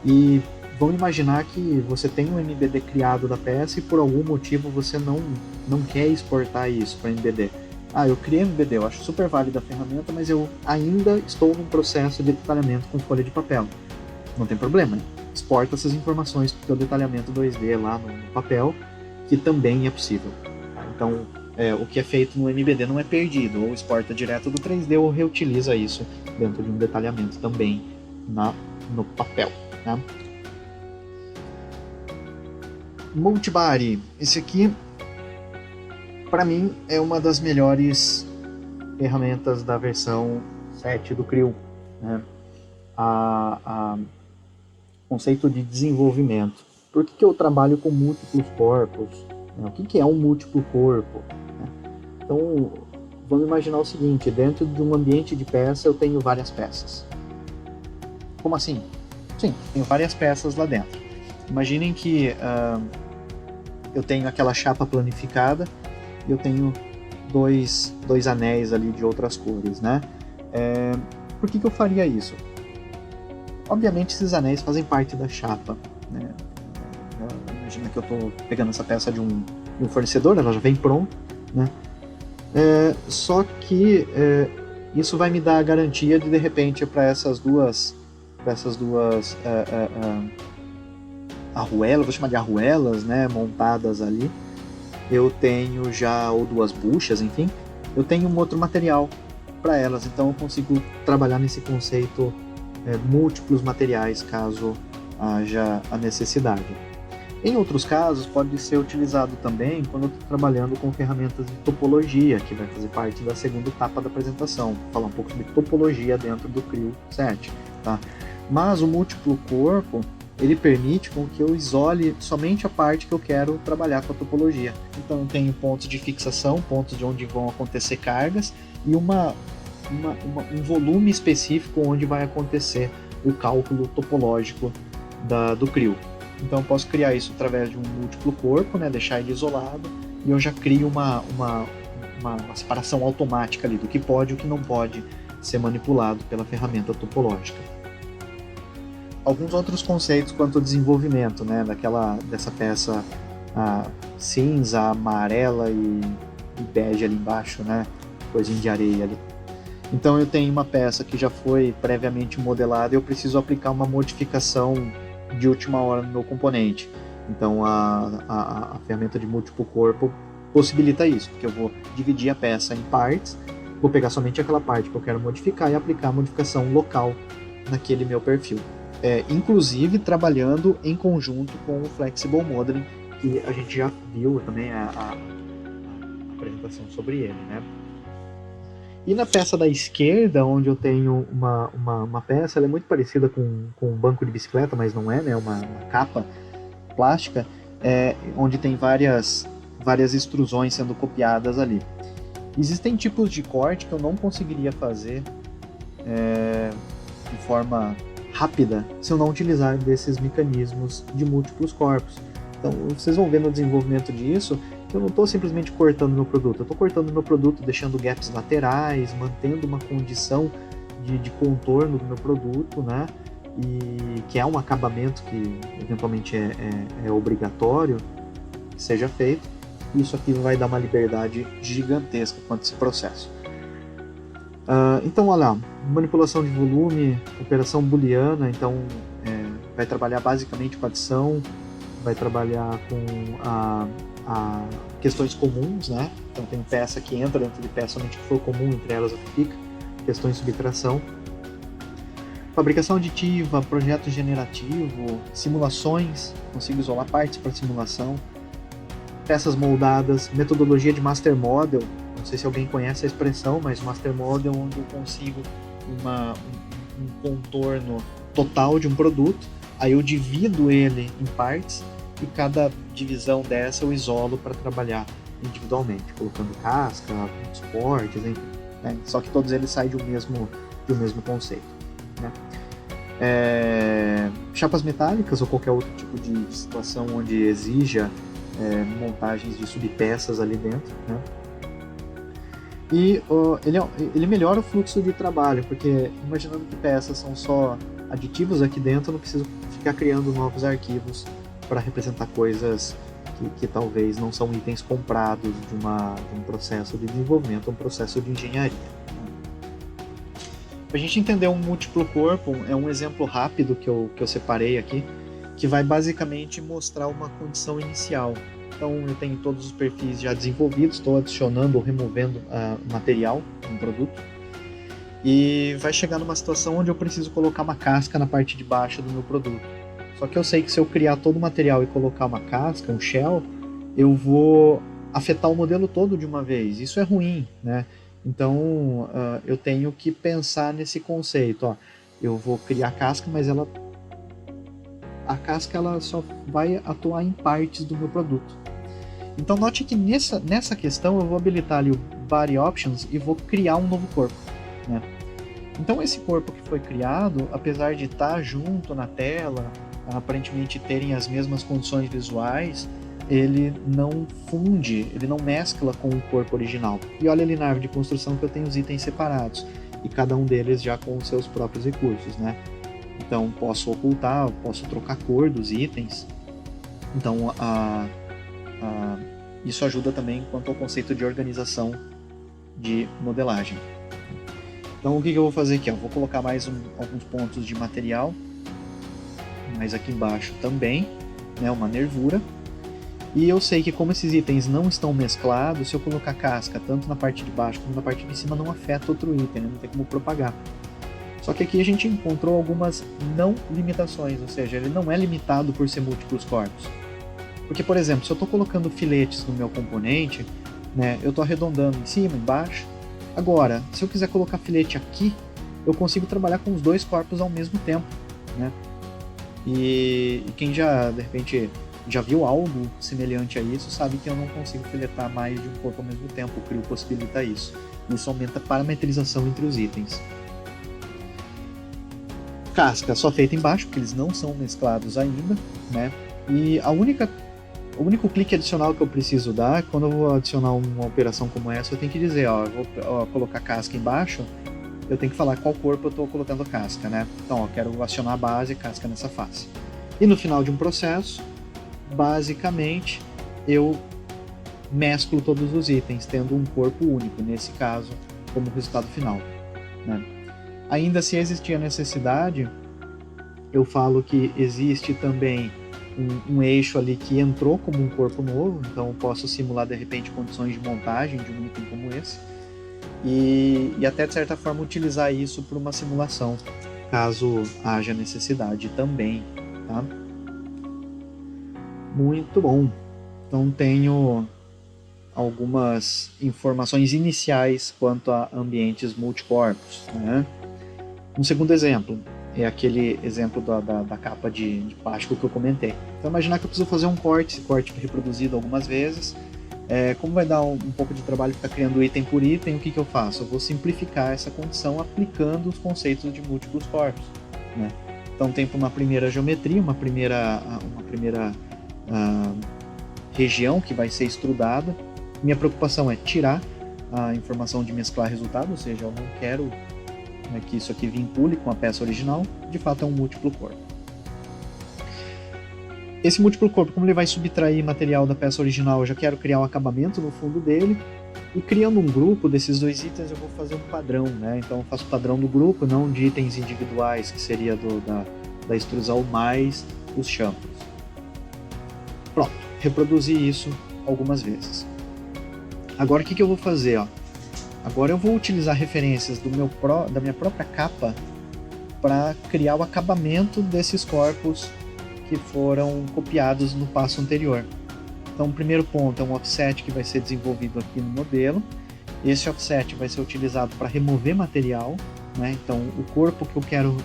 E vamos imaginar que você tem um MBD criado da peça e por algum motivo você não quer exportar isso para MBD. Eu criei MBD, eu acho super válida a ferramenta, mas eu ainda estou num processo de detalhamento com folha de papel. Não tem problema, né? Exporta essas informações para o detalhamento 2D lá no papel, que também é possível. Então, o que é feito no MBD não é perdido, ou exporta direto do 3D ou reutiliza isso dentro de um detalhamento também no papel, né? Multibody, esse aqui para mim é uma das melhores ferramentas da versão 7 do CRIO, né? Conceito de desenvolvimento. Por que eu trabalho com múltiplos corpos? O que é um múltiplo corpo? Então, vamos imaginar o seguinte: dentro de um ambiente de peça eu tenho várias peças. Como assim? Sim, tenho várias peças lá dentro. Imaginem que eu tenho aquela chapa planificada e eu tenho dois anéis ali de outras cores, né? Por que eu faria isso? Obviamente esses anéis fazem parte da chapa, né? Imagina que eu estou pegando essa peça de um fornecedor, ela já vem pronta, né? Só que isso vai me dar a garantia de repente, para essas duas dessas duas arruelas, vou chamar de arruelas, né, montadas ali, eu tenho já, ou duas buchas, enfim, eu tenho um outro material para elas, então eu consigo trabalhar nesse conceito múltiplos materiais, caso haja a necessidade. Em outros casos, pode ser utilizado também quando eu estou trabalhando com ferramentas de topologia, que vai fazer parte da segunda etapa da apresentação, vou falar um pouco sobre topologia dentro do Creo 7. Tá? Mas o múltiplo corpo, ele permite com que eu isole somente a parte que eu quero trabalhar com a topologia. Então eu tenho pontos de fixação, pontos de onde vão acontecer cargas, e um volume específico onde vai acontecer o cálculo topológico do Creo. Então eu posso criar isso através de um múltiplo corpo, né, deixar ele isolado, e eu já crio uma separação automática ali do que pode e o que não pode ser manipulado pela ferramenta topológica. Alguns outros conceitos quanto ao desenvolvimento, né, dessa peça cinza, amarela e bege ali embaixo, né, coisinha de areia ali. Então eu tenho uma peça que já foi previamente modelada e eu preciso aplicar uma modificação de última hora no meu componente. Então a ferramenta de múltiplo corpo possibilita isso, porque eu vou dividir a peça em partes, vou pegar somente aquela parte que eu quero modificar e aplicar a modificação local naquele meu perfil. Inclusive trabalhando em conjunto com o Flexible Modeling, que a gente já viu também a apresentação sobre ele, né? E na peça da esquerda, onde eu tenho uma peça, ela é muito parecida com um banco de bicicleta, mas não é, né? Uma capa plástica, onde tem várias extrusões sendo copiadas ali. Existem tipos de corte que eu não conseguiria fazer de forma rápida se eu não utilizar desses mecanismos de múltiplos corpos. Então vocês vão ver no desenvolvimento disso que eu não estou simplesmente cortando meu produto, eu estou cortando meu produto, deixando gaps laterais, mantendo uma condição de contorno do meu produto, né? E que é um acabamento que eventualmente é obrigatório que seja feito. Isso aqui vai dar uma liberdade gigantesca quanto a esse processo. Então, olha lá, manipulação de volume, operação booleana, então vai trabalhar basicamente com adição, vai trabalhar com questões comuns, né? Então tem peça que entra dentro de peça somente que for comum, entre elas a que fica, questões de subtração. Fabricação aditiva, projeto generativo, simulações, consigo isolar partes para simulação, peças moldadas, metodologia de Master Model, não sei se alguém conhece a expressão, mas Master Model é onde eu consigo um contorno total de um produto, aí eu divido ele em partes, e cada divisão dessa eu isolo para trabalhar individualmente, colocando casca, suportes, enfim, né? Só que todos eles saem de um mesmo conceito, né? Chapas metálicas ou qualquer outro tipo de situação onde exija montagens de subpeças ali dentro, né? E ele melhora o fluxo de trabalho, porque imaginando que peças são só aditivos aqui dentro, eu não preciso ficar criando novos arquivos para representar coisas que talvez não são itens comprados de um processo de desenvolvimento, um processo de engenharia. Para a gente entender um múltiplo corpo, é um exemplo rápido que eu separei aqui, que vai basicamente mostrar uma condição inicial. Então eu tenho todos os perfis já desenvolvidos, estou adicionando ou removendo material no produto, e vai chegar numa situação onde eu preciso colocar uma casca na parte de baixo do meu produto. Só que eu sei que se eu criar todo o material e colocar uma casca, um shell, eu vou afetar o modelo todo de uma vez. Isso é ruim, né? Então eu tenho que pensar nesse conceito. Ó, eu vou criar a casca, mas a casca ela só vai atuar em partes do meu produto. Então note que nessa questão eu vou habilitar ali o Body Options e vou criar um novo corpo, né? Então esse corpo que foi criado, apesar de estar junto na tela, aparentemente terem as mesmas condições visuais, ele não funde, ele não mescla com o corpo original. E olha ali na árvore de construção que eu tenho os itens separados, e cada um deles já com os seus próprios recursos, né? Então posso ocultar, posso trocar a cor dos itens. Então isso ajuda também quanto ao conceito de organização de modelagem. Então o que eu vou fazer aqui? Eu vou colocar mais alguns pontos de material, mais aqui embaixo também, né, uma nervura. E eu sei que como esses itens não estão mesclados, se eu colocar casca tanto na parte de baixo como na parte de cima, não afeta outro item, né? Não tem como propagar. Só que aqui a gente encontrou algumas não limitações, ou seja, ele não é limitado por ser múltiplos corpos. Porque, por exemplo, se eu estou colocando filetes no meu componente, né, eu estou arredondando em cima, embaixo. Agora, se eu quiser colocar filete aqui, eu consigo trabalhar com os dois corpos ao mesmo tempo, né? E quem já, de repente, já viu algo semelhante a isso, sabe que eu não consigo filetar mais de um corpo ao mesmo tempo. O Creo possibilita isso. Isso aumenta a parametrização entre os itens. Casca só feita embaixo, porque eles não são mesclados ainda, né? E o único clique adicional que eu preciso dar, quando eu vou adicionar uma operação como essa, eu tenho que dizer, ó, eu vou colocar casca embaixo, eu tenho que falar qual corpo eu estou colocando casca, né? Então, ó, quero acionar a base e casca nessa face. E no final de um processo, basicamente, eu mesclo todos os itens, tendo um corpo único, nesse caso, como resultado final, né? Ainda se existir a necessidade, eu falo que existe também um eixo ali que entrou como um corpo novo, então eu posso simular de repente condições de montagem de um item como esse e até de certa forma utilizar isso para uma simulação, caso haja necessidade também, tá? Muito bom. Então tenho algumas informações iniciais quanto a ambientes multicorpos, né? Um segundo exemplo é aquele exemplo da capa de plástico que eu comentei. Então imaginar que eu preciso fazer um corte, esse corte reproduzido algumas vezes. Como vai dar um pouco de trabalho ficar criando item por item, o que eu faço? Eu vou simplificar essa condição aplicando os conceitos de múltiplos corpos, né? Então tem uma primeira geometria, uma primeira região que vai ser extrudada. Minha preocupação é tirar a informação de mesclar resultado, ou seja, eu não quero que isso aqui vincule com a peça original. De fato é um múltiplo corpo. Esse múltiplo corpo, como ele vai subtrair material da peça original, eu já quero criar um acabamento no fundo dele, e criando um grupo desses dois itens eu vou fazer um padrão, né? Então eu faço o padrão do grupo, não de itens individuais, que seria da extrusão mais os chanfros. Pronto, reproduzi isso algumas vezes. Agora o que eu vou fazer? Agora eu vou utilizar referências da minha própria capa para criar o acabamento desses corpos que foram copiados no passo anterior. Então o primeiro ponto é um offset que vai ser desenvolvido aqui no modelo. Esse offset vai ser utilizado para remover material, né? Então o corpo que eu quero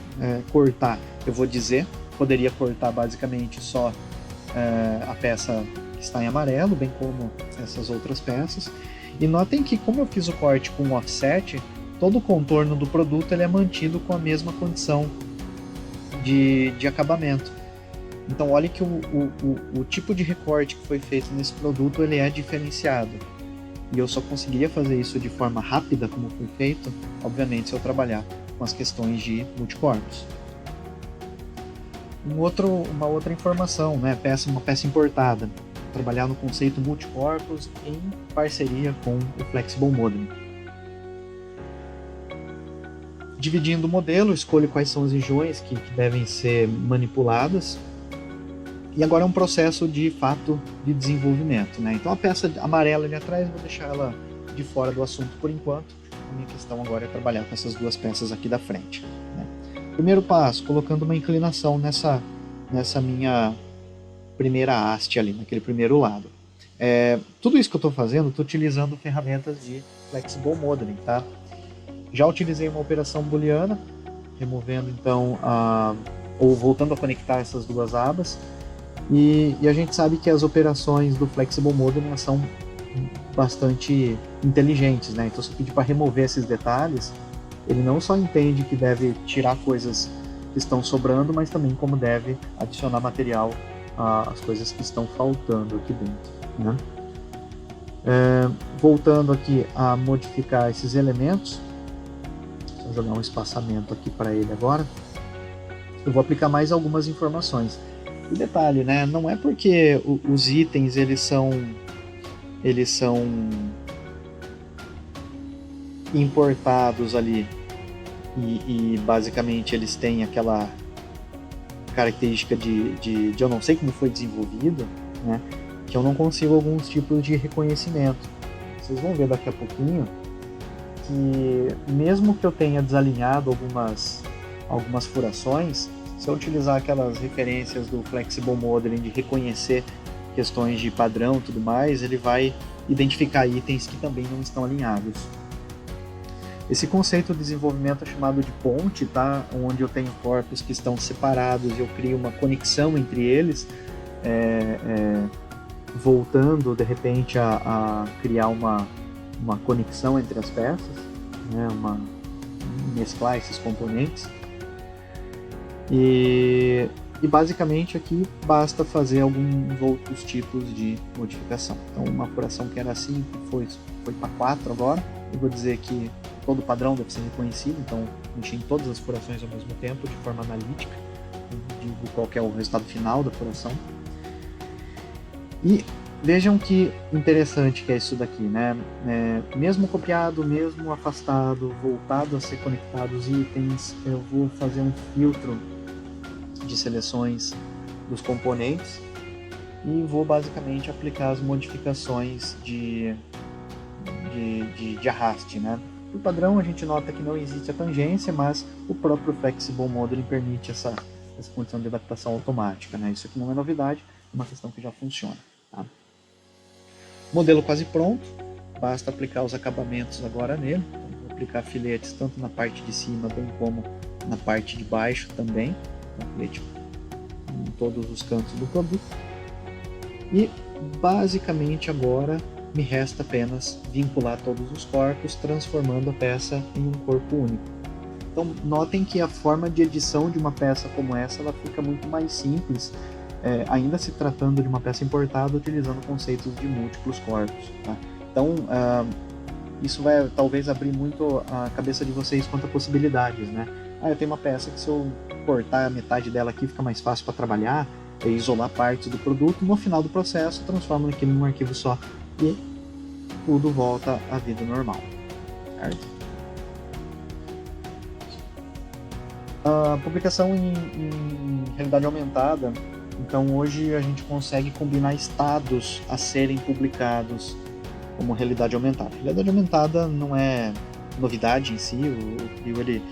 cortar, eu vou dizer, poderia cortar basicamente só a peça que está em amarelo, bem como essas outras peças. E notem que como eu fiz o corte com o offset, todo o contorno do produto ele é mantido com a mesma condição de acabamento. Então olhe que o tipo de recorte que foi feito nesse produto ele é diferenciado. E eu só conseguiria fazer isso de forma rápida, como foi feito, obviamente, se eu trabalhar com as questões de multicorpos. Uma outra informação, né? Uma peça importada. Trabalhar no conceito multicorpos em parceria com o Flexible Modeling. Dividindo o modelo, escolho quais são as regiões que devem ser manipuladas. E agora é um processo de fato de desenvolvimento, né? Então a peça amarela ali atrás, vou deixar ela de fora do assunto por enquanto. A minha questão agora é trabalhar com essas duas peças aqui da frente, né? Primeiro passo, colocando uma inclinação nessa minha primeira haste ali, naquele primeiro lado. Tudo isso que eu estou fazendo, estou utilizando ferramentas de Flexible Modeling, tá? Já utilizei uma operação booleana, removendo então ou voltando a conectar essas duas abas, e a gente sabe que as operações do Flexible Modeling são bastante inteligentes, né? Então se eu pedir para remover esses detalhes, ele não só entende que deve tirar coisas que estão sobrando, mas também como deve adicionar material às coisas que estão faltando aqui dentro, né? Voltando aqui a modificar esses elementos, vou jogar um espaçamento aqui para ele agora, eu vou aplicar mais algumas informações. E detalhe, né? Não é porque os itens eles são importados ali e basicamente eles têm aquela característica de eu não sei como foi desenvolvido, né, que eu não consigo alguns tipos de reconhecimento. Vocês vão ver daqui a pouquinho que mesmo que eu tenha desalinhado algumas furações, se eu utilizar aquelas referências do Flexible Modeling de reconhecer questões de padrão e tudo mais, ele vai identificar itens que também não estão alinhados. Esse conceito de desenvolvimento é chamado de ponte, tá? Onde eu tenho corpos que estão separados e eu crio uma conexão entre eles, voltando de repente a criar uma conexão entre as peças, né? Mesclar esses componentes. E basicamente aqui basta fazer alguns outros tipos de modificação. Então uma furação que era 5 foi para 4 agora. Eu vou dizer que todo padrão deve ser reconhecido, então mexer em todas as furações ao mesmo tempo, de forma analítica, digo qual que é o resultado final da furação. E vejam que interessante que é isso daqui, né? Mesmo copiado, mesmo afastado, voltado a ser conectados itens, eu vou fazer um filtro de seleções dos componentes e vou basicamente aplicar as modificações de arraste, né? Por padrão a gente nota que não existe a tangência, mas o próprio Flexible Modeling permite essa condição de adaptação automática, né? Isso aqui não é novidade, é uma questão que já funciona. Tá? Modelo quase pronto, basta aplicar os acabamentos agora nele. Então, vou aplicar filetes tanto na parte de cima bem como na parte de baixo também, filete em todos os cantos do produto. E basicamente agora me resta apenas vincular todos os corpos, transformando a peça em um corpo único. Então notem que a forma de edição de uma peça como essa ela fica muito mais simples, ainda se tratando de uma peça importada utilizando conceitos de múltiplos corpos. Tá? Então isso vai talvez abrir muito a cabeça de vocês quanto a possibilidades, né? Eu tenho uma peça que se eu cortar a metade dela aqui fica mais fácil para trabalhar, isolar partes do produto, no final do processo transformo aquilo num arquivo só e tudo volta à vida normal, certo? A publicação em realidade aumentada, então hoje a gente consegue combinar estados a serem publicados como realidade aumentada. Realidade aumentada não é novidade em si, o Creo ele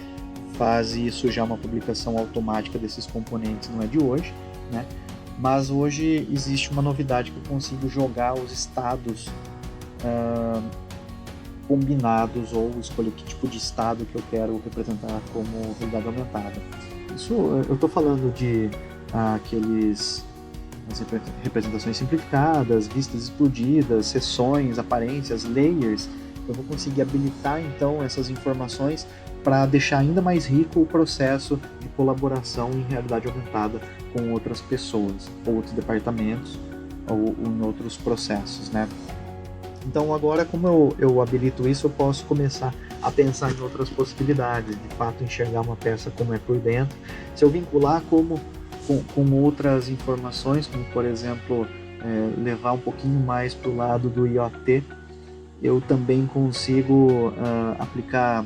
faz isso já uma publicação automática desses componentes, não é de hoje, né? Mas hoje existe uma novidade que eu consigo jogar os estados combinados ou escolher que tipo de estado que eu quero representar como realidade aumentada. Isso eu estou falando de as representações simplificadas, vistas explodidas, seções, aparências, layers. Eu vou conseguir habilitar então essas informações para deixar ainda mais rico o processo de colaboração em realidade aumentada com outras pessoas, ou outros departamentos, ou em outros processos, né? Então agora, como eu habilito isso, eu posso começar a pensar em outras possibilidades, de fato enxergar uma peça como é por dentro. Se eu vincular com outras informações, como por exemplo, levar um pouquinho mais para o lado do IoT, eu também consigo aplicar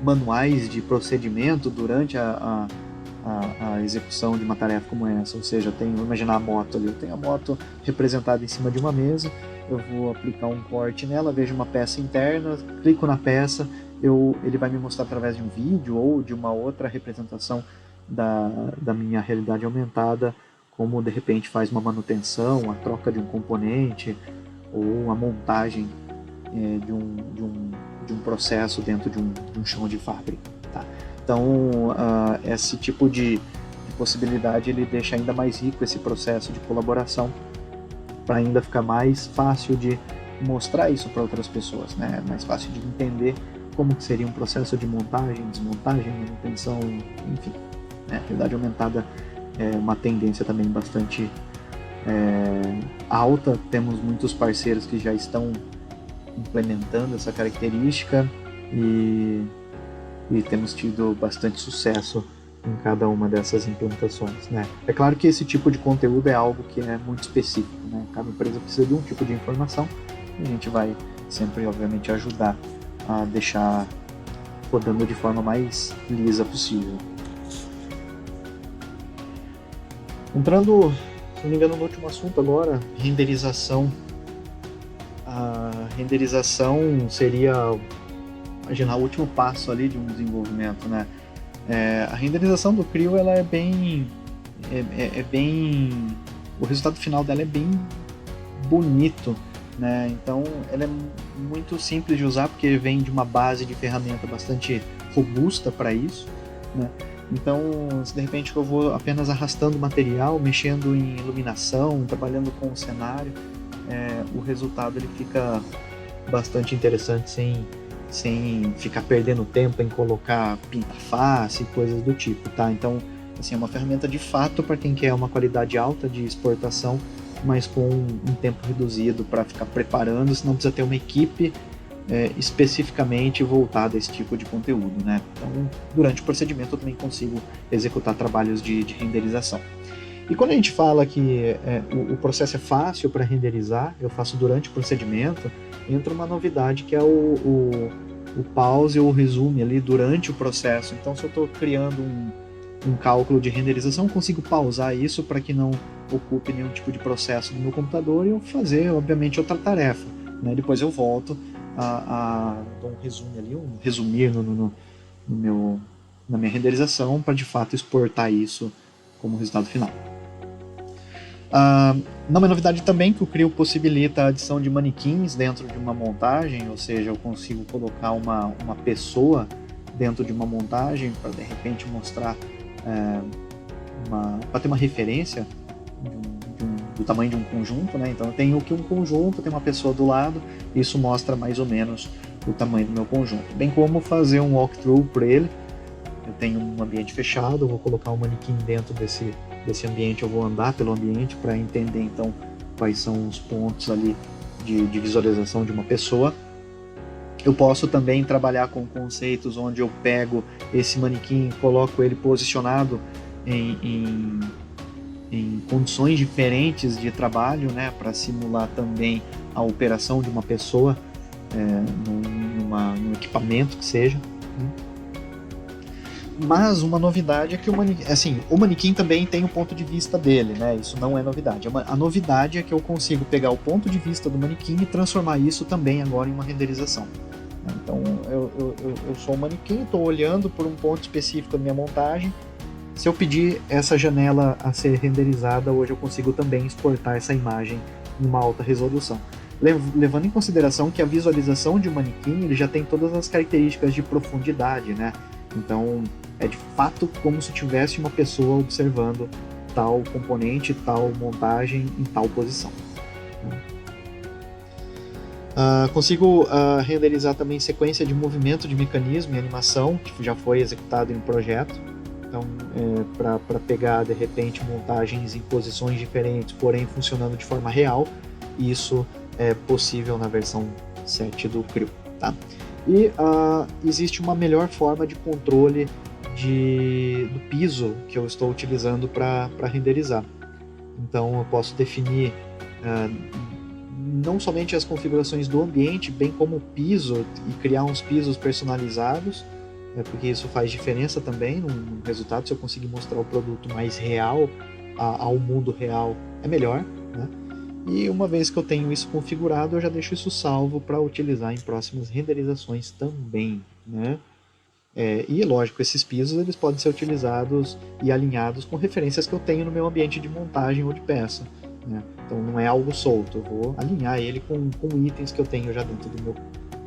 manuais de procedimento durante a execução de uma tarefa como essa. Ou seja, vou imaginar a moto ali, eu tenho a moto representada em cima de uma mesa, eu vou aplicar um corte nela, vejo uma peça interna, clico na peça, ele vai me mostrar através de um vídeo ou de uma outra representação da minha realidade aumentada, como de repente faz uma manutenção, a troca de um componente ou a montagem de um processo dentro de um chão de fábrica. Tá? Então, esse tipo de possibilidade ele deixa ainda mais rico esse processo de colaboração, para ainda ficar mais fácil de mostrar isso para outras pessoas, né? Mais fácil de entender como que seria um processo de montagem, desmontagem, manutenção, enfim. A realidade aumentada é uma tendência também bastante alta. Temos muitos parceiros que já estão implementando essa característica e temos tido bastante sucesso em cada uma dessas implementações, né? É claro que esse tipo de conteúdo é algo que é muito específico, né? Cada empresa precisa de um tipo de informação e a gente vai sempre, obviamente, ajudar a deixar rodando de forma mais lisa possível. Entrando, se não me engano, no último assunto agora, renderização. A renderização seria, imaginar, o último passo ali de um desenvolvimento, né? A renderização do Creo, ela é bem, o resultado final dela é bem bonito, né? Então, ela é muito simples de usar porque vem de uma base de ferramenta bastante robusta para isso, né? Então, se de repente eu vou apenas arrastando material, mexendo em iluminação, trabalhando com o cenário, o resultado ele fica bastante interessante sem ficar perdendo tempo em colocar pinta-face e coisas do tipo, tá? Então, assim, é uma ferramenta de fato para quem quer uma qualidade alta de exportação, mas com um tempo reduzido para ficar preparando, senão precisa ter uma equipe especificamente voltada a esse tipo de conteúdo, né? Então, durante o procedimento eu também consigo executar trabalhos de renderização. E quando a gente fala que o processo é fácil para renderizar, eu faço durante o procedimento, entra uma novidade que é o pause ou resume ali durante o processo. Então, se eu estou criando um cálculo de renderização, eu consigo pausar isso para que não ocupe nenhum tipo de processo no meu computador e eu fazer, obviamente, outra tarefa, né? Depois eu volto a dar um resumo ali, um resumir na minha renderização para de fato exportar isso como resultado final. Não é novidade também que o Creo possibilita a adição de manequins dentro de uma montagem, ou seja, eu consigo colocar uma pessoa dentro de uma montagem para de repente mostrar, para ter uma referência do tamanho de um conjunto, né? Então eu tenho aqui um conjunto, tem uma pessoa do lado, isso mostra mais ou menos o tamanho do meu conjunto. Bem como fazer um walkthrough para ele. Eu tenho um ambiente fechado, eu vou colocar um manequim dentro desse ambiente, eu vou andar pelo ambiente para entender então quais são os pontos ali de visualização de uma pessoa. Eu posso também trabalhar com conceitos onde eu pego esse manequim e coloco ele posicionado em condições diferentes de trabalho, né, para simular também a operação de uma pessoa num equipamento que seja. Mas uma novidade é que o manequim também tem o ponto de vista dele, né? Isso não é novidade. A novidade é que eu consigo pegar o ponto de vista do manequim e transformar isso também agora em uma renderização. Então eu sou um manequim, estou olhando por um ponto específico da minha montagem. Se eu pedir essa janela a ser renderizada, hoje eu consigo também exportar essa imagem em uma alta resolução. Levando em consideração que a visualização de um manequim ele já tem todas as características de profundidade, né? Então é de fato como se tivesse uma pessoa observando tal componente, tal montagem em tal posição. Consigo renderizar também sequência de movimento de mecanismo e animação que já foi executado em um projeto. Então, para pegar de repente montagens em posições diferentes, porém funcionando de forma real, isso é possível na versão 7 do Creo. Tá? E existe uma melhor forma de controle do piso que eu estou utilizando para renderizar. Então eu posso definir não somente as configurações do ambiente, bem como o piso e criar uns pisos personalizados, porque isso faz diferença também no resultado. Se eu conseguir mostrar o produto mais real ao mundo real, é melhor, né? E uma vez que eu tenho isso configurado, eu já deixo isso salvo para utilizar em próximas renderizações também, né? E lógico, esses pisos eles podem ser utilizados e alinhados com referências que eu tenho no meu ambiente de montagem ou de peça, né? Então não é algo solto, eu vou alinhar ele com itens que eu tenho já dentro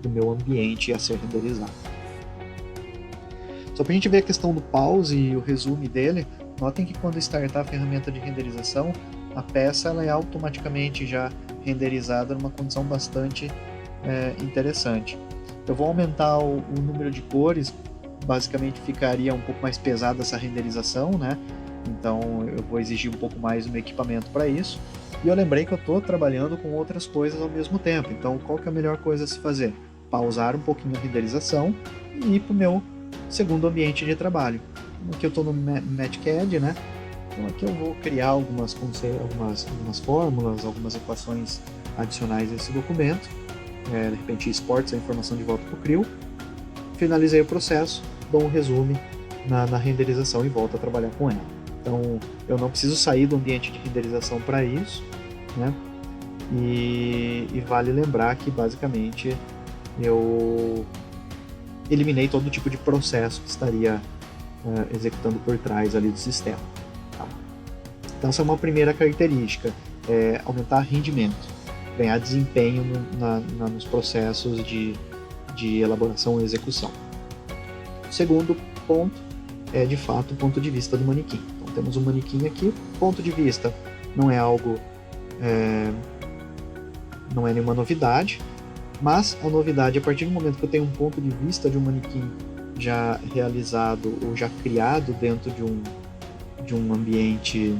do meu ambiente a ser renderizado. Só para a gente ver a questão do pause e o resumo dele, notem que quando startar a ferramenta de renderização, a peça ela é automaticamente já renderizada numa condição bastante interessante. Eu vou aumentar o número de cores, basicamente ficaria um pouco mais pesada essa renderização, né? Então eu vou exigir um pouco mais do meu equipamento para isso. E eu lembrei que eu estou trabalhando com outras coisas ao mesmo tempo, então qual que é a melhor coisa a se fazer? Pausar um pouquinho a renderização e ir para o meu segundo ambiente de trabalho. Aqui eu estou no MathCAD, né? Então aqui eu vou criar algumas fórmulas, algumas equações adicionais a esse documento. De repente exporto essa informação de volta para o Creo. finalizei o processo, dou um resumo na renderização e volto a trabalhar com ela. Então eu não preciso sair do ambiente de renderização para isso, né? E vale lembrar que basicamente eu eliminei todo tipo de processo que estaria executando por trás ali do sistema. Tá? Então essa é uma primeira característica, aumentar rendimento, ganhar desempenho nos processos de elaboração e execução. O segundo ponto é de fato o ponto de vista do manequim. Então temos um manequim aqui, ponto de vista não é algo, não é nenhuma novidade, mas a novidade, a partir do momento que eu tenho um ponto de vista de um manequim já realizado ou já criado dentro de um ambiente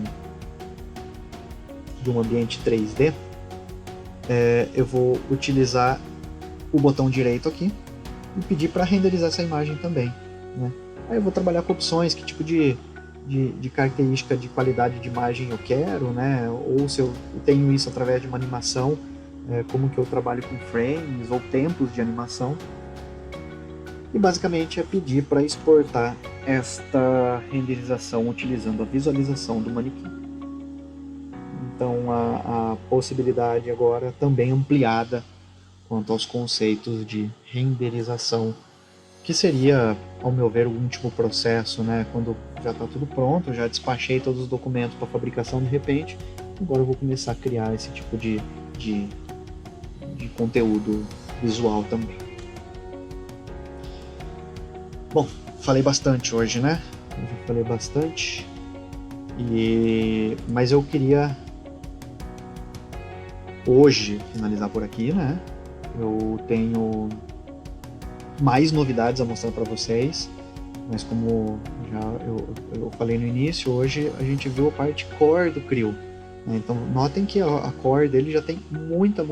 3D, eu vou utilizar o botão direito aqui e pedir para renderizar essa imagem também, né? Aí eu vou trabalhar com opções, que tipo de característica de qualidade de imagem eu quero, né? Ou se eu tenho isso através de uma animação, como que eu trabalho com frames ou tempos de animação. E basicamente é pedir para exportar esta renderização utilizando a visualização do manequim. Então a possibilidade agora também ampliada quanto aos conceitos de renderização, que seria, ao meu ver, o último processo, né? Quando já está tudo pronto, já despachei todos os documentos para fabricação de repente, agora eu vou começar a criar esse tipo de conteúdo visual também. Bom, falei bastante hoje, né? Eu falei bastante, mas eu queria hoje finalizar por aqui, né? Eu tenho mais novidades a mostrar para vocês, mas como já eu falei no início, hoje a gente viu a parte core do Creo. Então notem que a core dele já tem muita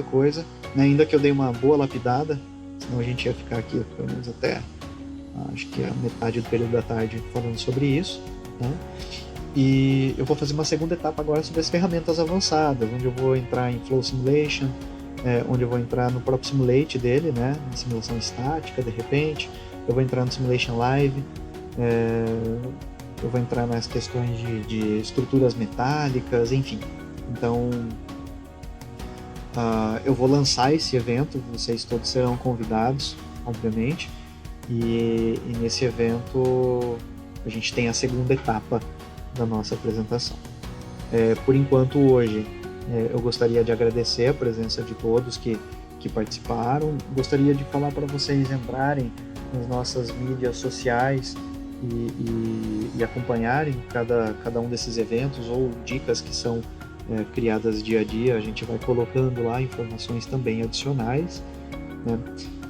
coisa, né? Ainda que eu dei uma boa lapidada, senão a gente ia ficar aqui pelo menos até acho que a metade do período da tarde falando sobre isso, né? E eu vou fazer uma segunda etapa agora sobre as ferramentas avançadas, onde eu vou entrar em Flow Simulation, onde eu vou entrar no próprio Simulate dele, né? Na simulação estática, de repente, eu vou entrar no Simulation Live, eu vou entrar nas questões de estruturas metálicas, enfim. Então, eu vou lançar esse evento, vocês todos serão convidados, obviamente, e nesse evento a gente tem a segunda etapa da nossa apresentação. Por enquanto, hoje, eu gostaria de agradecer a presença de todos que participaram, gostaria de falar para vocês entrarem nas nossas mídias sociais e acompanharem cada um desses eventos ou dicas que são criadas dia a dia. A gente vai colocando lá informações também adicionais, né?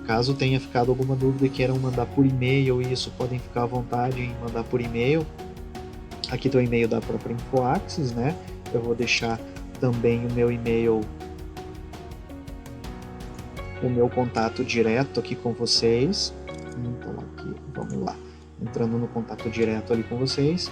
Caso tenha ficado alguma dúvida e queiram mandar por e-mail isso, podem ficar à vontade em mandar por e-mail. Aqui tem o e-mail da própria InfoAxis, né? Eu vou deixar também o meu e-mail, o meu contato direto aqui com vocês. Então aqui, vamos lá, entrando no contato direto ali com vocês,